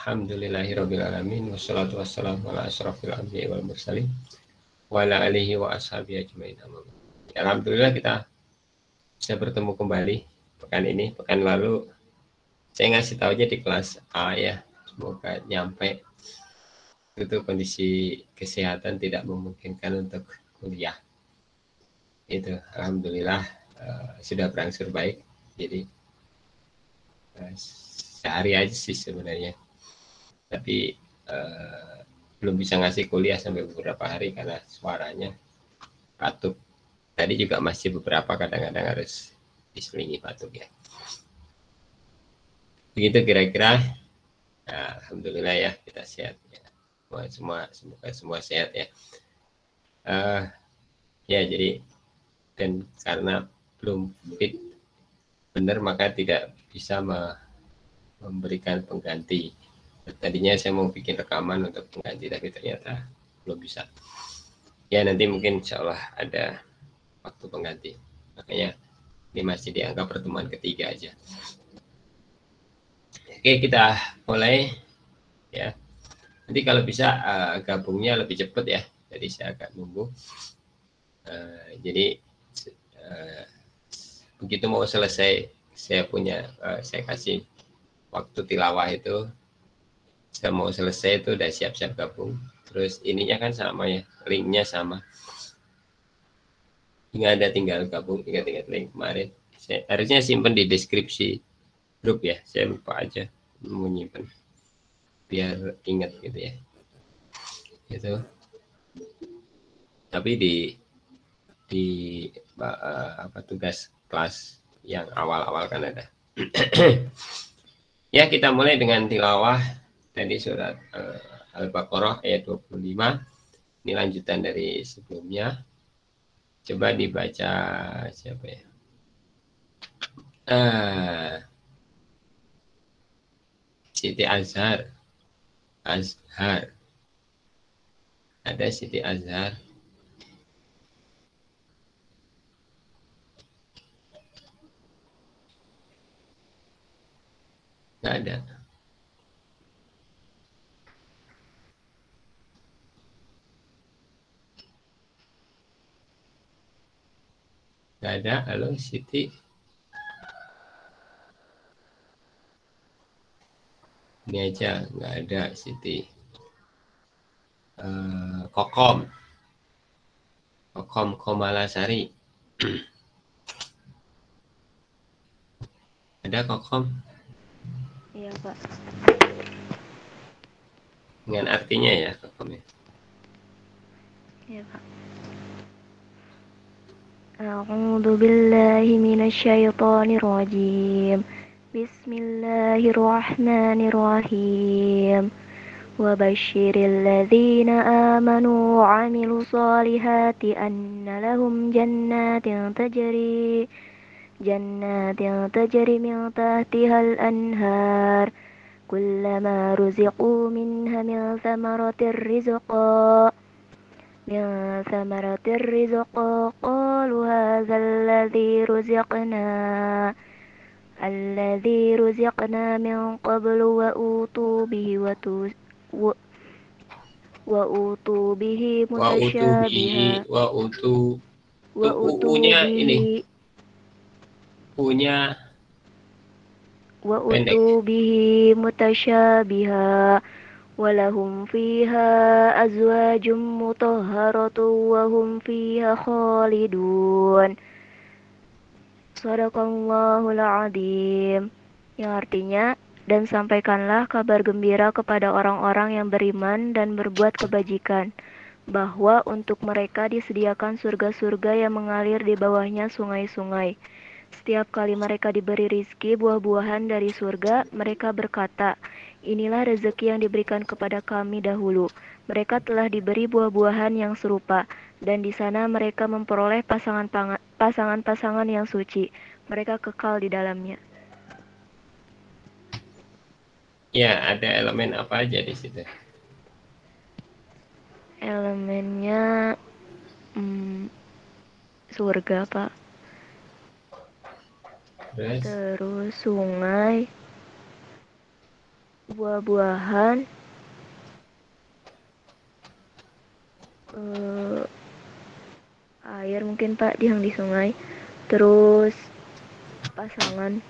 Alhamdulillahirabbil alamin wassalatu wassalamu ala asyrofil anbiya'i wal mursalin wa ala alihi wa ashabihi ajmain. Alhamdulillah kita bisa bertemu kembali pekan ini. Pekan lalu saya ngasih tahu aja di kelas A ya, semoga nyampe. Itu kondisi kesehatan tidak memungkinkan untuk kuliah. Itu alhamdulillah sudah berangsur baik. Jadi sehari aja sih sebenarnya. Tapi belum bisa ngasih kuliah sampai beberapa hari karena suaranya batuk. Tadi juga masih beberapa kadang-kadang harus diselingi batuk ya. Begitu kira-kira. Nah, alhamdulillah ya kita sehat ya. Semoga semua sehat ya. Ya jadi dan karena belum fit benar maka tidak bisa memberikan pengganti. Tadinya saya mau bikin rekaman untuk pengganti tapi ternyata belum bisa. Ya nanti mungkin insya Allah ada waktu pengganti. Makanya ini masih dianggap pertemuan ketiga aja. Oke kita mulai ya. Nanti kalau bisa gabungnya lebih cepat ya. Jadi saya agak nunggu. Jadi begitu mau selesai saya kasih waktu tilawah itu. Saya mau selesai itu udah siap-siap gabung. Terus ininya kan sama ya, linknya sama. Tinggal gabung, ingat link kemarin. Saya harusnya simpan di deskripsi grup ya. Saya lupa aja menyimpan biar ingat gitu ya. Gitu. Tapi di tugas kelas yang awal-awal kan ada. Ya kita mulai dengan tilawah. Tadi surat Al-Baqarah ayat 25. Ini lanjutan dari sebelumnya. Coba dibaca siapa ya? Siti Azhar. Ada Siti Azhar. Nggak ada. Nggak ada. Halo Siti. Ini aja nggak ada Siti. Kokom Komalasari. Ada Kokom? Iya Pak. Dengan artinya ya Kokom ya. Iya Pak. A'udzu billahi minasyaitonir rajim. Bismillahirrahmanirrahim. Wa basyiril ladzina amanu wa 'amilus solihati anna lahum jannatin tajri min tahtihal anhar kullama ruziqu minha min thamaratir rizqa qalu hadza alladzi ruziqna min qablu wa utu bihi mutasyabiha wa utu bihi punya wa pendek. utu bihi mutasyabiha walahum fiha azwajum mutahharatun wa hum fiha khalidun. Shadaqallahul adzim. Yang artinya, dan sampaikanlah kabar gembira kepada orang-orang yang beriman dan berbuat kebajikan, bahwa untuk mereka disediakan surga-surga yang mengalir di bawahnya sungai-sungai. Setiap kali mereka diberi rizki buah-buahan dari surga, mereka berkata, inilah rezeki yang diberikan kepada kami dahulu. Mereka telah diberi buah-buahan yang serupa, dan di sana mereka memperoleh pasangan-pasangan yang suci. Mereka kekal di dalamnya. Ya, ada elemen apa aja di situ? Elemennya surga, Pak. Terus sungai. buah-buahan, eh, air mungkin Pak yang di sungai, terus pasangan.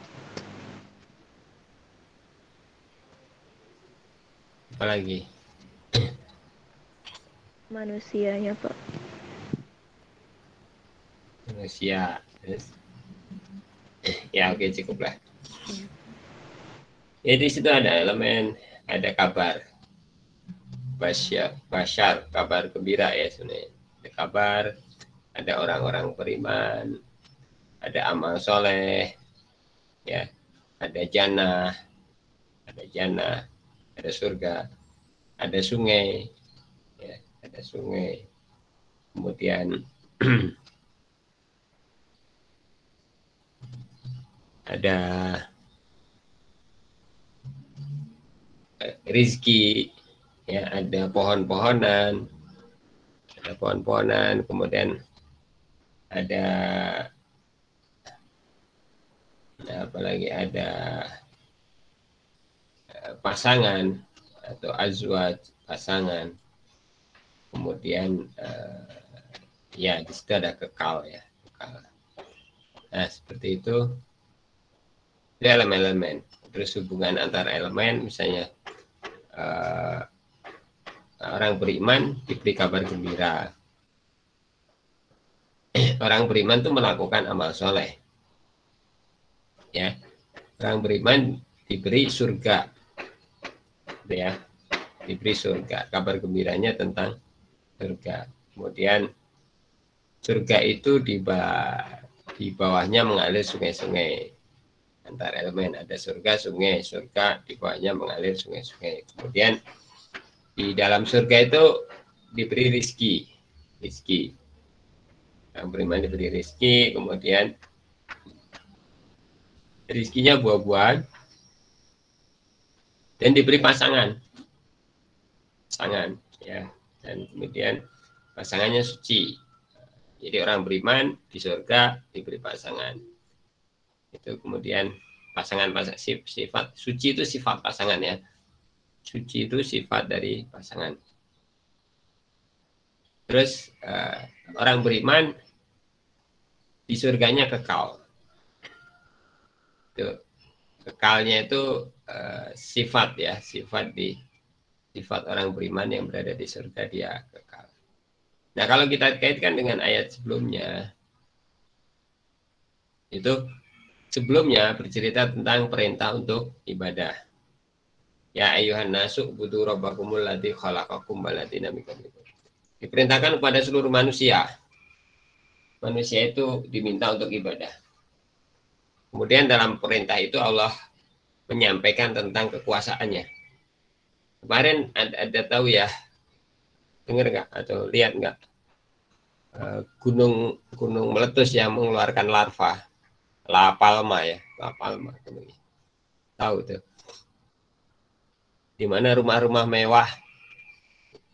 Apalagi? Manusianya Pak. Manusia. Ya oke, cukup lah. Ya, di situ ada elemen, ada kabar. Basyar, kabar gembira ya sebenarnya. Ada kabar, ada orang-orang beriman, ada amal soleh, ya, ada jannah, ada surga, ada sungai, ya, ada sungai. Kemudian ada rizki, ya, ada pohon-pohonan, kemudian ada apalagi, ada pasangan atau azwaj, pasangan. Kemudian ya di situ ada kekal ya, kekal. Nah seperti itu elemen-elemen. Terus hubungan antar elemen, misalnya orang beriman diberi kabar gembira. Orang beriman itu melakukan amal soleh, ya. Orang beriman diberi surga, ya, diberi surga. Kabar gembiranya tentang surga. Kemudian surga itu di bawahnya mengalir sungai-sungai. Antar elemen ada surga, sungai, surga di bawahnya mengalir sungai-sungai. Kemudian di dalam surga itu diberi rizki. Yang beriman diberi rizki, kemudian rizkinya buah-buahan, dan diberi pasangan, ya, dan kemudian pasangannya suci. Jadi orang beriman di surga diberi pasangan. Itu kemudian pasangan sifat suci itu sifat pasangan ya. Suci itu sifat dari pasangan. Terus orang beriman di surganya kekal. Itu kekalnya itu sifat ya, sifat orang beriman yang berada di surga, dia kekal. Nah kalau kita kaitkan dengan ayat sebelumnya, itu sebelumnya bercerita tentang perintah untuk ibadah. Ya ayuhan nasu budu rabbakumul ladzi khalaqakum wal ladzina min qablikum. Diperintahkan kepada seluruh manusia. Manusia itu diminta untuk ibadah. Kemudian dalam perintah itu Allah menyampaikan tentang kekuasaannya. Kemarin ada tahu ya, dengar nggak atau lihat nggak gunung meletus yang mengeluarkan larva, La Palma ya, La Palma. Tahu tuh. Di mana rumah-rumah mewah,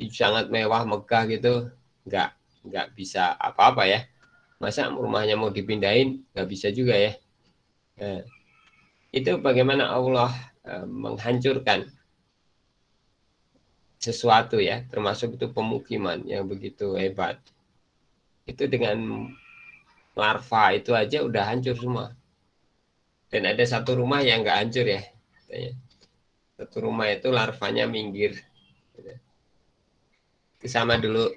sangat mewah, megah gitu, nggak bisa apa-apa ya. Masa rumahnya mau dipindahin, nggak bisa juga ya. Nah, itu bagaimana Allah menghancurkan sesuatu ya, termasuk itu pemukiman yang begitu hebat. Itu dengan larva itu aja udah hancur semua. Dan ada satu rumah yang nggak hancur ya. Satu rumah itu larvanya minggir. Itu sama dulu.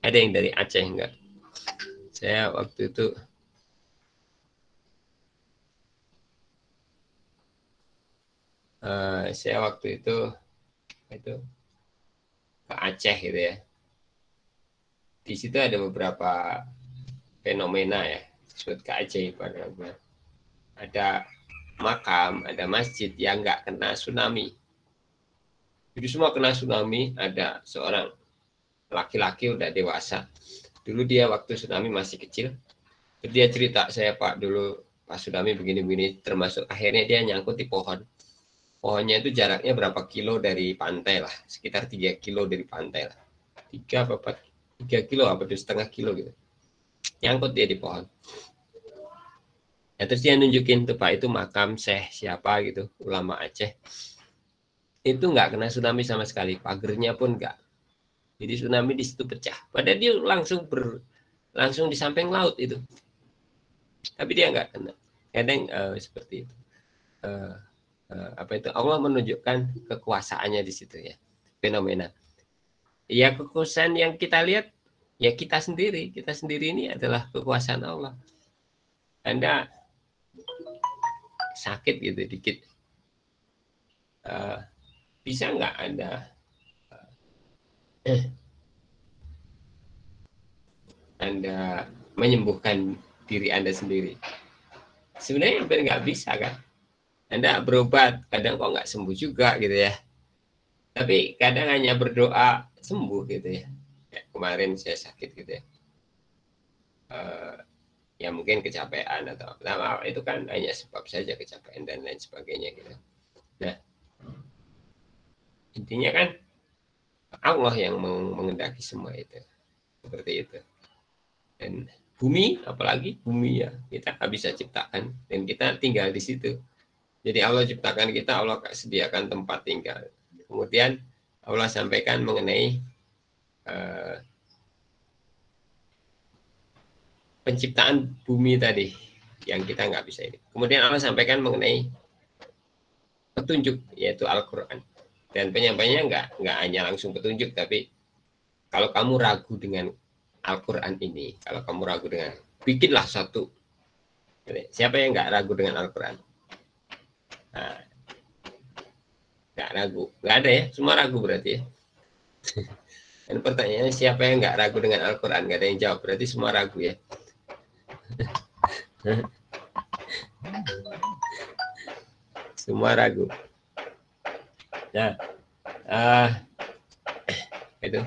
Ada yang dari Aceh enggak? Saya waktu itu ke Aceh gitu ya. Di situ ada beberapa fenomena ya, disebut keajaiban. Ada makam, ada masjid yang nggak kena tsunami. Jadi semua kena tsunami. Ada seorang laki-laki udah dewasa. Dulu dia waktu tsunami masih kecil. Dia cerita, saya Pak dulu pas tsunami begini-begini, termasuk akhirnya dia nyangkut di pohon. Pohonnya itu jaraknya berapa kilo dari pantai lah, sekitar 3 kilo dari pantai lah. 3 kilo apa 2,5 kilo gitu. Nyangkut dia di pohon. Ya, terus dia nunjukin tuh Pak, itu makam Syekh siapa gitu, ulama Aceh. Itu nggak kena tsunami sama sekali, pagernya pun nggak. Jadi tsunami di situ pecah. Padahal dia langsung di samping laut itu. Tapi dia nggak kena. Kadang seperti itu. Apa itu? Allah menunjukkan kekuasaannya di situ ya. Fenomena. Ya kekuasaan yang kita lihat ya kita sendiri ini adalah kekuasaan Allah. Anda sakit gitu dikit, bisa nggak Anda menyembuhkan diri Anda sendiri? Sebenarnya hampir nggak bisa kan. Anda berobat, kadang kok nggak sembuh juga gitu ya. Tapi kadang hanya berdoa sembuh gitu ya. Kemarin saya sakit gitu ya. Ya mungkin kecapean atau apa, itu kan hanya sebab saja kecapean dan lain sebagainya gitu. Nah, intinya kan Allah yang mengendaki semua itu. Seperti itu. Dan bumi, apalagi bumi ya, kita nggak bisa ciptakan dan kita tinggal di situ. Jadi Allah ciptakan kita, Allah sediakan tempat tinggal. Kemudian Allah sampaikan mengenai penciptaan bumi tadi yang kita nggak bisa ini. Kemudian Allah sampaikan mengenai petunjuk, yaitu Al-Quran. Dan penyampaiannya nggak hanya langsung petunjuk, tapi kalau kamu ragu dengan Al-Quran ini, kalau kamu ragu dengan, bikinlah satu. Siapa yang nggak ragu dengan Al-Quran? Nah, nggak ragu, nggak ada ya, semua ragu berarti ya. Dan pertanyaannya siapa yang nggak ragu dengan Al-Quran? Nggak ada yang jawab, berarti semua ragu ya. Semua ragu. Nah, itu.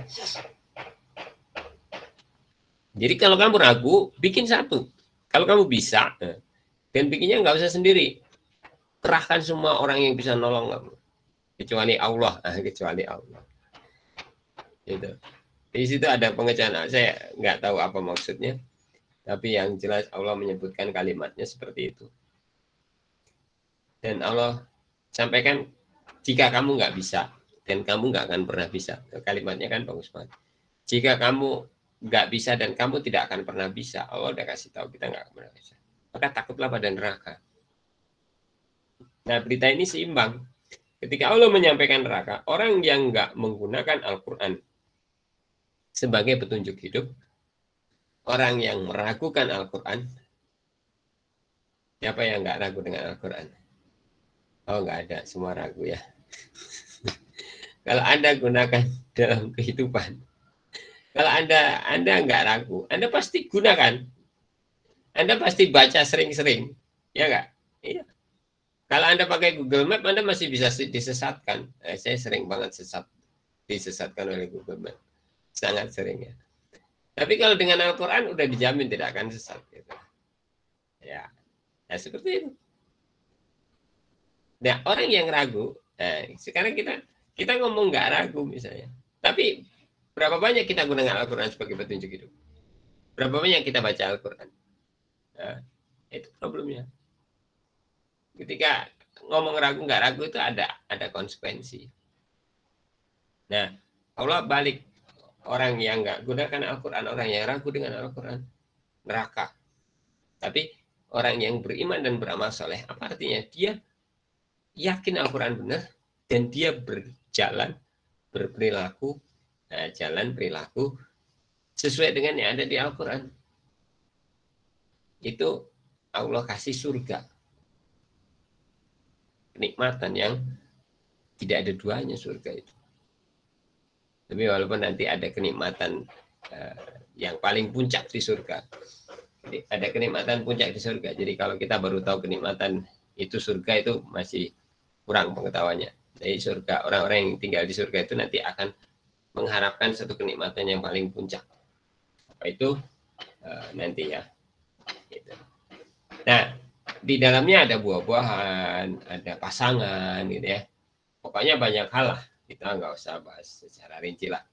Jadi kalau kamu ragu, bikin satu. Kalau kamu bisa, dan bikinnya nggak usah sendiri. Kerahkan semua orang yang bisa nolong kamu. Kecuali Allah, kecuali Allah. Gitu. Di situ ada pengecahan. Saya nggak tahu apa maksudnya. Tapi yang jelas Allah menyebutkan kalimatnya seperti itu. Dan Allah sampaikan, jika kamu nggak bisa, dan kamu nggak akan pernah bisa. Kalimatnya kan bagus banget. Jika kamu nggak bisa dan kamu tidak akan pernah bisa, Allah udah kasih tahu kita nggak akan pernah bisa. Maka takutlah pada neraka. Nah, berita ini seimbang. Ketika Allah menyampaikan neraka, orang yang nggak menggunakan Al-Quran sebagai petunjuk hidup, orang yang meragukan Al-Quran, siapa yang nggak ragu dengan Al-Quran? Oh, nggak ada, semua ragu ya. Kalau Anda gunakan dalam kehidupan, kalau Anda nggak ragu, Anda pasti gunakan. Anda pasti baca sering-sering, ya nggak? Iya. Kalau Anda pakai Google Map, Anda masih bisa disesatkan. Saya sering banget disesatkan oleh Google Map, sangat sering ya. Tapi kalau dengan Al-Quran udah dijamin tidak akan sesat. Gitu. Ya, seperti itu. Nah, orang yang ragu, sekarang kita ngomong nggak ragu misalnya. Tapi berapa banyak kita gunakan Al-Quran sebagai petunjuk hidup? Berapa banyak kita baca Al-Quran? Nah, itu problemnya. Ketika ngomong ragu nggak ragu itu ada konsekuensi. Nah, Allah balik, orang yang nggak gunakan Al-Quran, orang yang ragu dengan Al-Quran, neraka. Tapi orang yang beriman dan beramal soleh, apa artinya? Dia yakin Al-Quran benar dan dia berjalan, berperilaku, jalan perilaku sesuai dengan yang ada di Al-Quran. Itu Allah kasih surga. Kenikmatan yang tidak ada duanya surga itu. Tapi walaupun nanti ada kenikmatan yang paling puncak di surga. Jadi ada kenikmatan puncak di surga. Jadi kalau kita baru tahu kenikmatan itu surga, itu masih kurang pengetahuannya. Jadi surga, orang-orang yang tinggal di surga itu nanti akan mengharapkan satu kenikmatan yang paling puncak. Apa itu? Nanti ya. Gitu. Nah, di dalamnya ada buah-buahan, ada pasangan gitu ya. Pokoknya banyak hal lah. Kita nggak usah bahas secara rinci lah.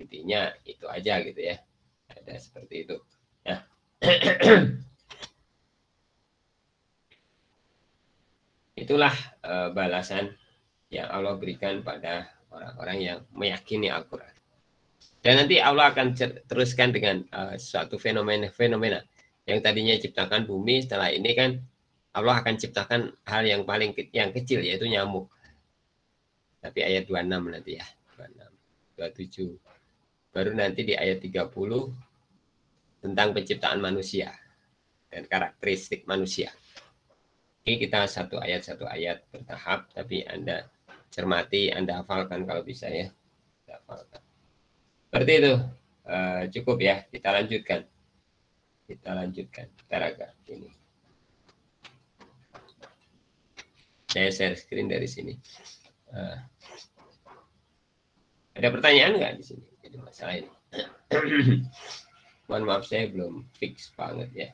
Intinya itu aja gitu ya. Ada seperti itu. Nah, Itulah balasan yang Allah berikan pada orang-orang yang meyakini Al-Quran. Dan nanti Allah akan teruskan dengan suatu fenomena yang tadinya ciptakan bumi, setelah ini kan Allah akan ciptakan hal yang paling kecil, yaitu nyamuk. Tapi ayat 26 nanti ya, 26, 27. Baru nanti di ayat 30 tentang penciptaan manusia dan karakteristik manusia. Ini kita satu ayat bertahap, tapi Anda cermati, Anda hafalkan kalau bisa ya. Hafalkan. Seperti itu. Cukup ya, kita lanjutkan. Kita agak ini. Saya share screen dari sini. Ada pertanyaan nggak di sini? Jadi masalah ini. Mohon maaf, saya belum fix banget ya.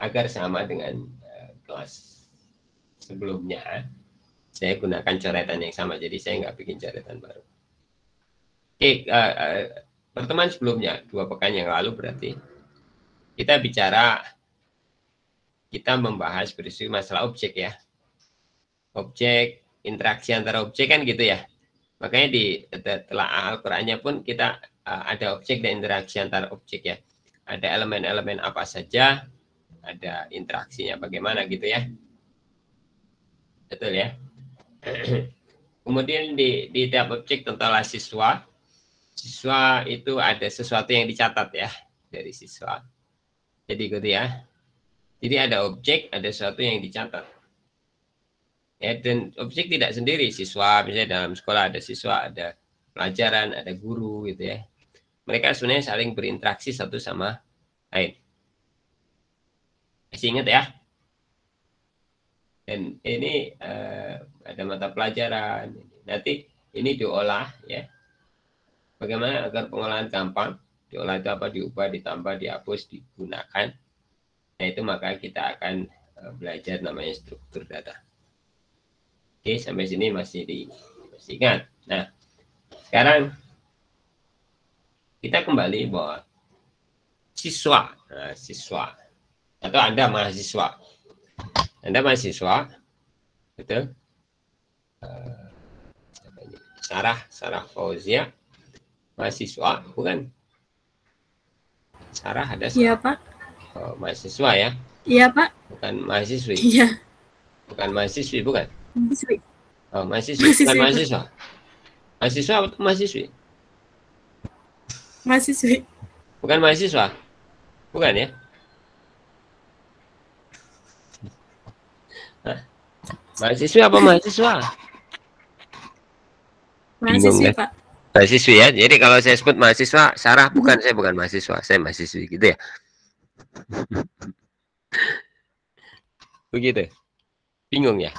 Agar sama dengan kelas sebelumnya, saya gunakan coretan yang sama, jadi saya nggak bikin coretan baru. Oke, pertemuan sebelumnya, 2 pekan yang lalu berarti, kita membahas berisi masalah objek ya. Objek, interaksi antara objek kan gitu ya. Makanya di telah Al-Qur'annya pun kita ada objek dan interaksi antara objek ya. Ada elemen-elemen apa saja, ada interaksinya bagaimana gitu ya. Betul ya. Kemudian di tiap objek tentulah siswa itu ada sesuatu yang dicatat ya dari siswa. Jadi gitu ya. Jadi ada objek, ada sesuatu yang dicatat. Ya, dan objek tidak sendiri, siswa misalnya dalam sekolah ada siswa, ada pelajaran, ada guru gitu ya. Mereka sebenarnya saling berinteraksi satu sama lain. Masih ingat ya? Dan ini ada mata pelajaran. Nanti ini diolah ya. Bagaimana agar pengolahan gampang? Diolah itu apa? Diubah, ditambah, dihapus, digunakan. Nah itu maka kita akan belajar namanya struktur data. Oke, sampai sini masih ingat. Nah, sekarang kita kembali bahwa siswa atau Anda mahasiswa, betul? Sarah Fauzia, mahasiswa, bukan? Sarah ada? Iya Pak. Oh, mahasiswa ya? Iya Pak. Bukan mahasiswi? Iya. Bukan mahasiswi, bukan? Mahasiswi. Oh, mahasiswi, bukan mahasiswa. Mahasiswa atau mahasiswi? Mahasiswi. Bukan mahasiswa? Bukan ya? Mahasiswi apa mahasiswa? Mahasiswi Bingung, Pak. Mahasiswi ya. Jadi kalau saya sebut mahasiswa, Sarah bukan, saya bukan mahasiswa, saya mahasiswi gitu ya. Begitu. Bingung ya?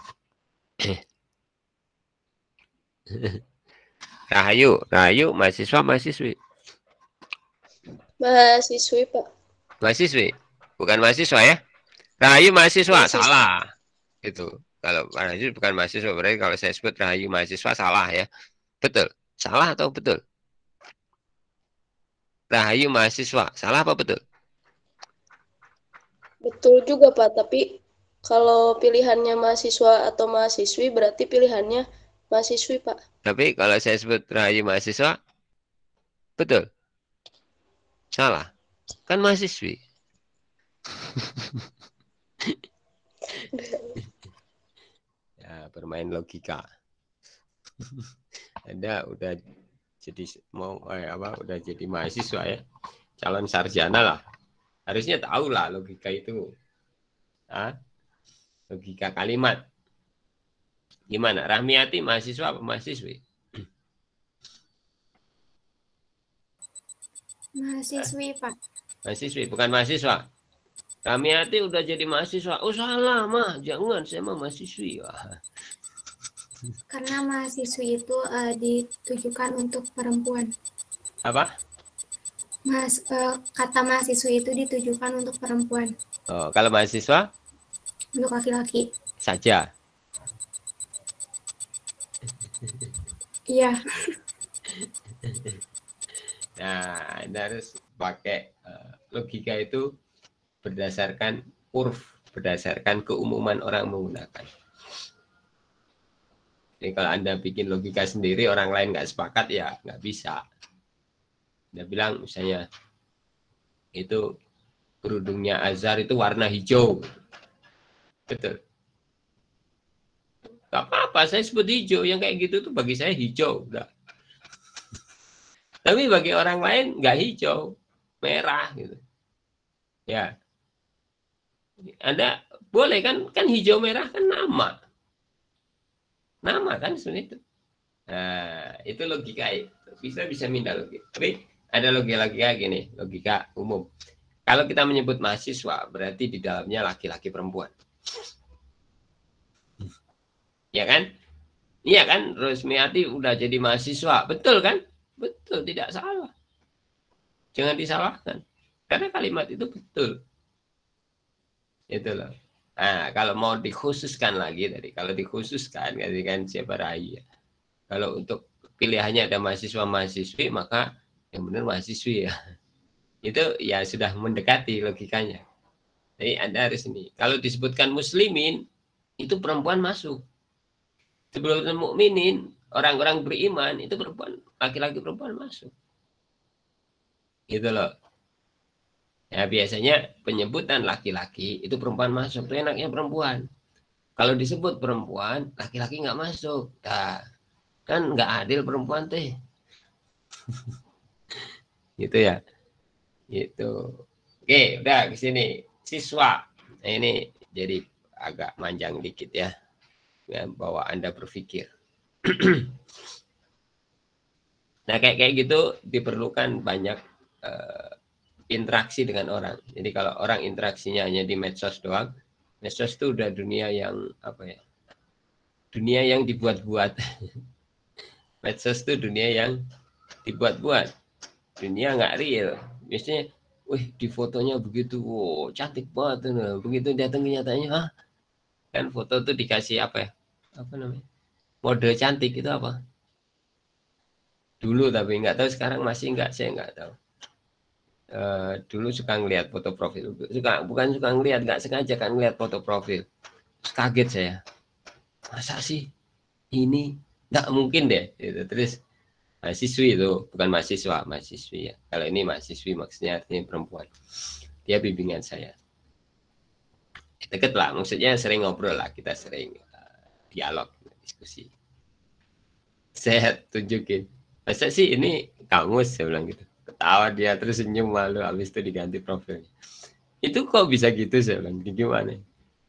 Rahayu mahasiswa, mahasiswi. Mahasiswi Pak. Mahasiswi, bukan mahasiswa ya. Rahayu mahasiswa, salah. Itu. Kalau mahasiswa bukan mahasiswa, berarti kalau saya sebut Rahayu mahasiswa salah ya. Betul. Salah atau betul? Rahayu mahasiswa, salah apa betul? Betul juga Pak, tapi kalau pilihannya mahasiswa atau mahasiswi berarti pilihannya mahasiswi Pak. Tapi kalau saya sebut Rahayu mahasiswa, betul? Salah. Kan mahasiswi. Ya, bermain logika. Anda udah jadi udah jadi mahasiswa ya, calon sarjana lah, harusnya tahu lah logika itu, logika kalimat. Gimana? Rahmiati mahasiswa apa mahasiswi? Mahasiswi Pak. Mahasiswi, bukan mahasiswa. Rahmiati udah jadi mahasiswa. Oh salah mah, jangan, saya mah mahasiswi. Wah. Karena mahasiswi itu ditujukan untuk perempuan. Apa? Kata mahasiswi itu ditujukan untuk perempuan, Oh, kalau mahasiswa untuk laki-laki. saja. Iya. Nah, Anda harus pakai logika itu berdasarkan urf, berdasarkan keumuman orang menggunakan. Jadi kalau Anda bikin logika sendiri, orang lain nggak sepakat, ya nggak bisa. Anda bilang misalnya, itu kerudungnya Azhar itu warna hijau. Betul. Gak apa-apa, saya sebut hijau. Yang kayak gitu tuh bagi saya hijau. Udah. Tapi bagi orang lain nggak hijau, merah gitu. Ya, Anda boleh kan hijau merah kan nama kan sebenarnya itu. Nah, itu logika itu bisa minta logika. Tapi ada logika gini, logika umum. Kalau kita menyebut mahasiswa, berarti di dalamnya laki-laki perempuan. Ya kan? Iya kan, Rusmiati udah jadi mahasiswa, betul kan? Betul, tidak salah. Jangan disalahkan. Karena kalimat itu betul. Itu loh. Nah, kalau mau dikhususkan lagi tadi, kalau dikhususkan, kan siapa Rayu ya. Kalau untuk pilihannya ada mahasiswa-mahasiswi, maka yang benar mahasiswi ya. Itu ya sudah mendekati logikanya. Jadi Anda harus ini. Kalau disebutkan muslimin, itu perempuan masuk. Sebelum mukminin, orang-orang beriman, itu perempuan, laki-laki perempuan masuk. Gitu loh. Ya biasanya penyebutan laki-laki itu perempuan masuk, itu enaknya perempuan. Kalau disebut perempuan, laki-laki nggak masuk. Nah, kan nggak adil perempuan teh. Gitu ya. Gitu. Oke, udah ke sini. Siswa. Nah, ini jadi agak manjang dikit ya. Bahwa Anda berpikir. Nah, kayak gitu diperlukan banyak interaksi dengan orang. Jadi kalau orang interaksinya hanya di medsos doang, medsos itu udah dunia yang apa ya? Dunia yang dibuat-buat. Medsos itu dunia yang dibuat-buat. Dunia nggak real. Biasanya, wih di fotonya begitu, wow, cantik banget. Begitu datang kenyataannya, ah, kan foto itu dikasih apa ya? Apa namanya? Mode cantik itu apa? Dulu tapi nggak tahu sekarang masih nggak, saya nggak tahu. Dulu suka ngelihat foto profil, bukan suka ngelihat, nggak sengaja kan ngelihat foto profil. Terus kaget saya, masa sih ini nggak mungkin deh. Gitu. Terus mahasiswi itu bukan mahasiswi ya. Kalau ini mahasiswi maksudnya artinya perempuan. Dia bimbingan saya. Deket lah, maksudnya sering ngobrol lah, kita sering dialog, diskusi. Saya tunjukin, masa sih ini kamus, saya bilang gitu. Ketawa dia, terus senyum malu, habis itu diganti profilnya. Itu kok bisa gitu, saya bilang, gimana?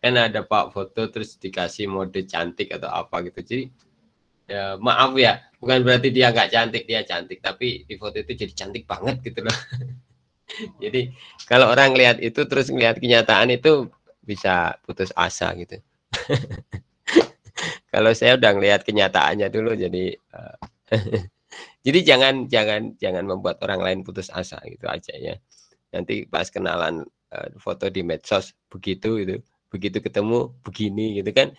Kan ada Pak foto terus dikasih mode cantik atau apa gitu. Jadi ya, maaf ya, bukan berarti dia nggak cantik, dia cantik, tapi di foto itu jadi cantik banget gitu loh. Jadi kalau orang lihat itu terus ngelihat kenyataan itu bisa putus asa gitu. Kalau saya udah ngelihat kenyataannya dulu, jadi jadi jangan membuat orang lain putus asa gitu aja ya. Nanti pas kenalan foto di medsos begitu itu, begitu ketemu begini gitu kan,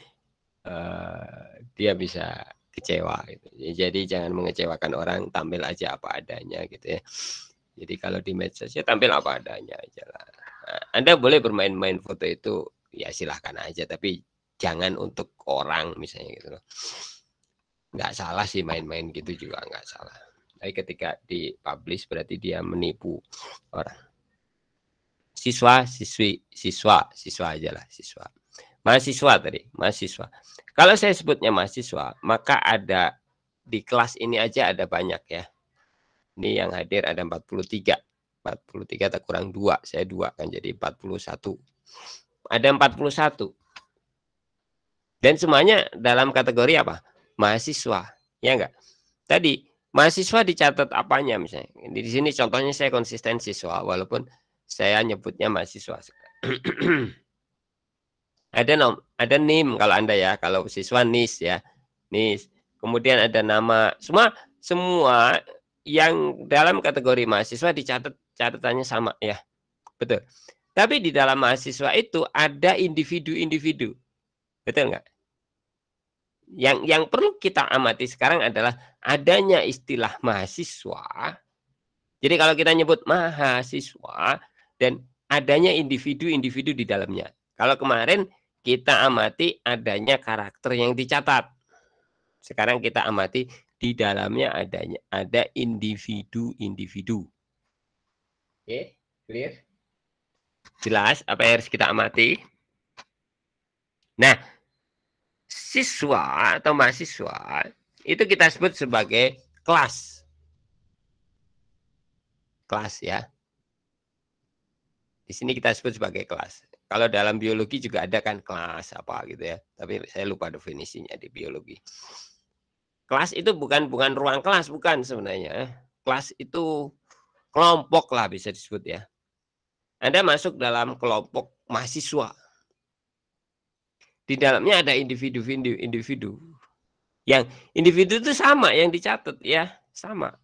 dia bisa kecewa gitu. Jadi jangan mengecewakan orang, tampil aja apa adanya gitu ya. Jadi kalau di medsos ya tampil apa adanya aja lah. Anda boleh bermain-main foto itu ya silahkan aja, tapi jangan untuk orang misalnya gitu loh. Nggak salah sih main-main gitu, juga nggak salah. Tapi ketika dipublish berarti dia menipu orang. Siswa aja lah, siswa. Mahasiswa tadi, mahasiswa. Kalau saya sebutnya mahasiswa, maka ada di kelas ini aja ada banyak ya. Ini yang hadir ada 43. 43 tak kurang 2. Saya 2 kan jadi 41. Ada 41. Dan semuanya dalam kategori apa? Mahasiswa. Ya enggak? Tadi mahasiswa dicatat apanya misalnya? Di sini contohnya saya konsisten siswa walaupun saya nyebutnya mahasiswa. Ada NIM kalau Anda ya, kalau siswa NIS ya. NIS. Kemudian ada nama, semua yang dalam kategori mahasiswa dicatat catatannya sama ya. Betul. Tapi di dalam mahasiswa itu ada individu-individu. Betul nggak? Yang perlu kita amati sekarang adalah adanya istilah mahasiswa. Jadi kalau kita nyebut mahasiswa dan adanya individu-individu di dalamnya. Kalau kemarin kita amati adanya karakter yang dicatat. Sekarang kita amati di dalamnya ada individu-individu. Oke, clear? Jelas apa yang harus kita amati? Nah, siswa atau mahasiswa itu kita sebut sebagai kelas. Kelas ya. Di sini kita sebut sebagai kelas. Kalau dalam biologi juga ada kan kelas apa gitu ya. Tapi saya lupa definisinya di biologi. Kelas itu bukan ruang kelas, bukan sebenarnya. Kelas itu kelompok lah bisa disebut ya. Anda masuk dalam kelompok mahasiswa. Di dalamnya ada individu. Yang individu itu sama yang dicatat ya, sama.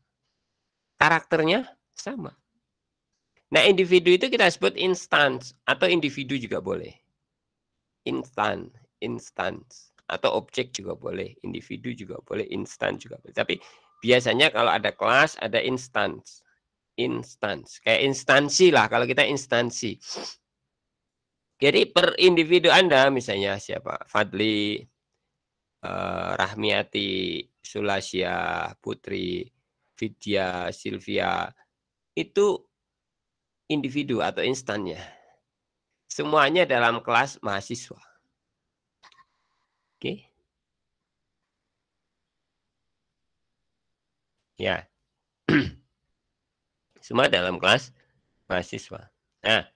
Karakternya sama. Nah, individu itu kita sebut instance atau individu juga boleh. Instance atau objek juga boleh, individu juga boleh, instance juga boleh. Tapi biasanya kalau ada kelas ada instance. Kayak instansi lah kalau kita instansi. Jadi per individu Anda misalnya siapa? Fadli, Rahmiati, Sulasya, Putri, Vidya, Sylvia, itu individu atau instannya. Semuanya dalam kelas mahasiswa. Oke. Ya. Semua dalam kelas mahasiswa. Nah.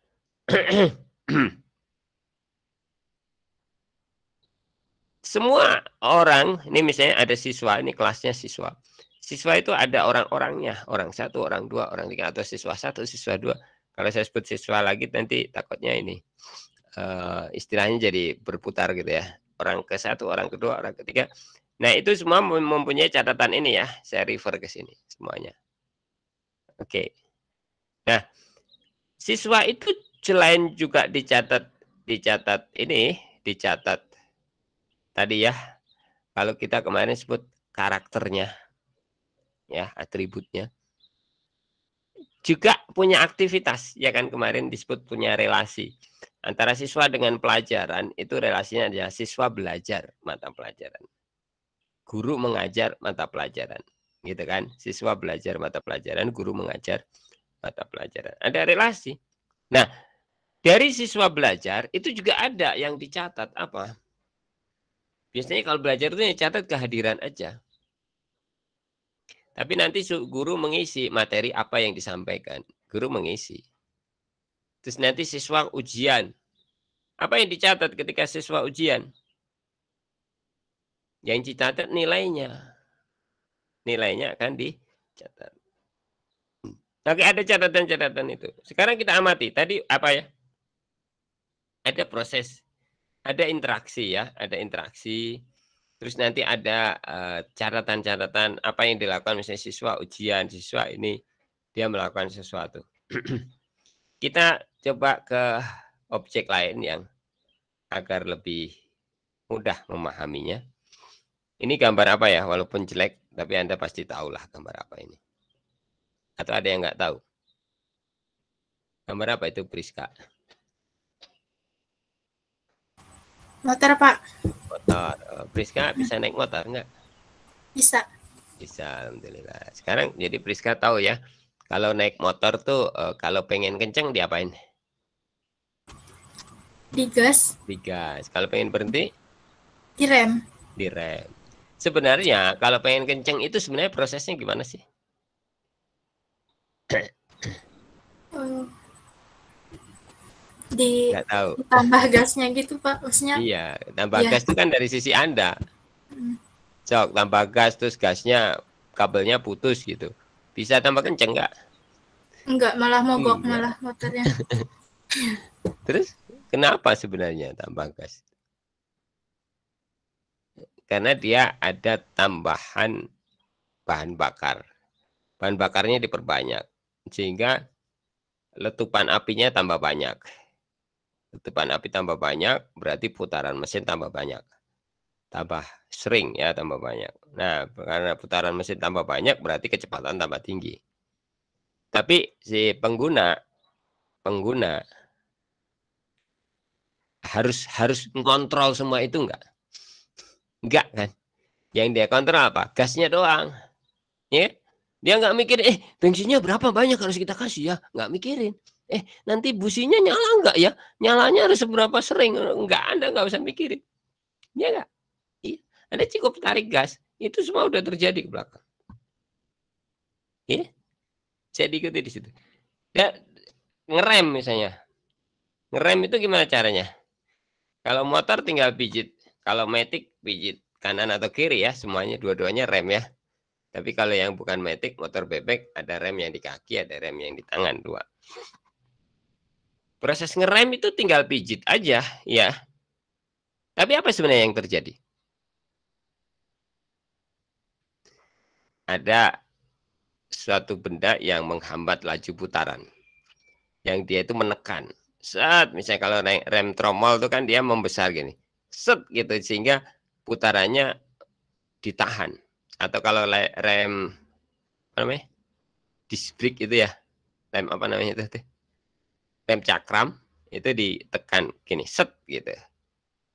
Semua orang, ini misalnya ada siswa, ini kelasnya siswa. Siswa itu ada orang-orangnya, orang 1, orang 2, orang 3, atau siswa 1, siswa 2. Kalau saya sebut siswa lagi nanti takutnya ini istilahnya jadi berputar gitu ya. Orang ke-1, orang kedua, orang ketiga. Nah, itu semua mempunyai catatan ini ya. Saya refer ke sini semuanya. Oke. Nah, siswa itu selain juga dicatat tadi ya. Kalau kita kemarin sebut karakternya ya, atributnya. Juga punya aktivitas, ya kan kemarin disebut punya relasi. Antara siswa dengan pelajaran itu relasinya adalah siswa belajar mata pelajaran. Guru mengajar mata pelajaran. Gitu kan? Siswa belajar mata pelajaran, guru mengajar mata pelajaran. Ada relasi. Nah, dari siswa belajar itu juga ada yang dicatat apa? Biasanya kalau belajar itu dicatat kehadiran aja. Tapi nanti guru mengisi materi apa yang disampaikan. Guru mengisi. Terus nanti siswa ujian. Apa yang dicatat ketika siswa ujian? Yang dicatat nilainya. Nilainya akan dicatat. Oke, ada catatan-catatan itu. Sekarang kita amati. Tadi apa ya? Ada proses. Ada interaksi ya. Ada interaksi. Terus nanti ada catatan-catatan apa yang dilakukan misalnya siswa ujian, siswa ini dia melakukan sesuatu. Kita coba ke objek lain yang agar lebih mudah memahaminya. Ini gambar apa ya? Walaupun jelek, tapi Anda pasti tahulah gambar apa ini. Atau ada yang nggak tahu? Gambar apa itu, Priska? Motor, Pak. Motor. Priska bisa naik motor nggak? Bisa. Bisa, alhamdulillah. Sekarang jadi Priska tahu ya, kalau naik motor tuh kalau pengen kenceng diapain? Digas. Digas. Kalau pengen berhenti? Direm. Direm. Sebenarnya kalau pengen kenceng itu sebenarnya prosesnya gimana sih? Nggak tahu. Ditambah gasnya gitu, Pak. Maksudnya. Iya, tambah gas itu kan dari sisi Anda. Cok, tambah gas terus gasnya kabelnya putus gitu. Bisa tambah kenceng nggak? Enggak, malah mogok malah motornya. Terus kenapa sebenarnya tambah gas? Karena dia ada tambahan bahan bakar. Bahan bakarnya diperbanyak. Sehingga letupan apinya tambah banyak. Letupan api tambah banyak, berarti putaran mesin tambah banyak. Tambah sering ya, tambah banyak. Nah, karena putaran mesin tambah banyak, berarti kecepatan tambah tinggi. Tapi si pengguna harus mengontrol semua itu enggak? Enggak kan? Yang dia kontrol apa? Gasnya doang. Ya? Dia nggak mikir, bensinnya berapa banyak harus kita kasih ya? Nggak mikirin. Nanti businya nyala nggak ya? Nyalanya harus seberapa sering? Nggak, Anda nggak usah mikirin. Ya nggak? Iya. Anda cukup tarik gas. Itu semua udah terjadi ke belakang. Ya? Saya diikuti di situ. Ya, ngerem misalnya. Ngerem itu gimana caranya? Kalau motor tinggal pijit. Kalau matic pijit kanan atau kiri ya. Semuanya dua-duanya rem ya. Tapi kalau yang bukan matic, motor bebek, ada rem yang di kaki, ada rem yang di tangan, dua. Proses ngerem itu tinggal pijit aja, ya. Tapi apa sebenarnya yang terjadi? Ada suatu benda yang menghambat laju putaran. Yang dia itu menekan. Set, misalnya kalau rem tromol itu kan dia membesar gini. Set gitu, sehingga putarannya ditahan. Atau kalau rem apa namanya? Disc brake itu ya. Rem apa namanya itu? Rem cakram itu ditekan gini, set gitu.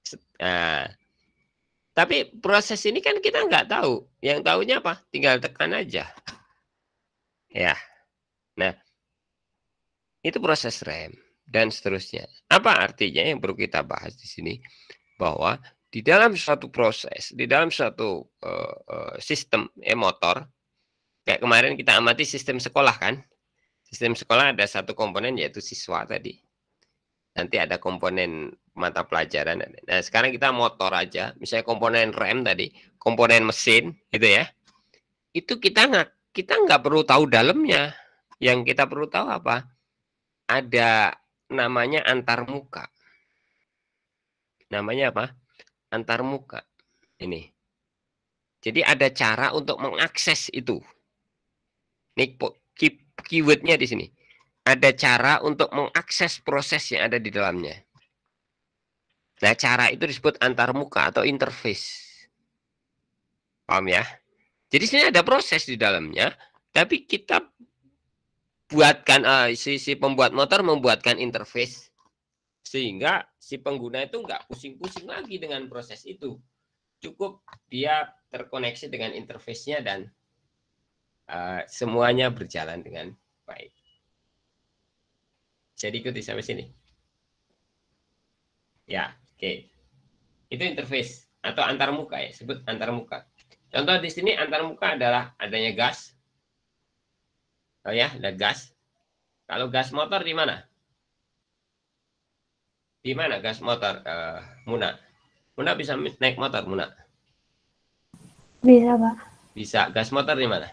Set. Nah, tapi proses ini kan kita nggak tahu. Yang tahunya apa? Tinggal tekan aja. Ya. Nah, itu proses rem dan seterusnya. Apa artinya yang perlu kita bahas di sini? Bahwa di dalam suatu proses, di dalam suatu sistem motor, kayak kemarin kita amati sistem sekolah kan. Sistem sekolah ada satu komponen yaitu siswa tadi. Nanti ada komponen mata pelajaran. Nah, sekarang kita motor aja. Misalnya komponen rem tadi, komponen mesin, gitu ya. Itu kita nggak perlu tahu dalamnya. Yang kita perlu tahu apa? Ada namanya antarmuka. Namanya apa? Antarmuka. Ini. Jadi ada cara untuk mengakses itu. Ini keywordnya di sini. Ada cara untuk mengakses proses yang ada di dalamnya. Nah, cara itu disebut antarmuka atau interface. Paham ya? Jadi sini ada proses di dalamnya, tapi kita buatkan si pembuat motor membuatkan interface sehingga si pengguna itu nggak pusing-pusing lagi dengan proses itu. Cukup dia terkoneksi dengan interface-nya dan semuanya berjalan dengan baik. Jadi ikuti sampai sini. Ya, oke. Itu interface atau antarmuka ya, sebut antarmuka. Contoh di sini antarmuka adalah adanya gas. Oh ya, ada gas. Kalau gas motor di mana? Di mana gas motor, Muna? Muna bisa naik motor, Muna? Bisa, Pak. Bisa. Gas motor di mana?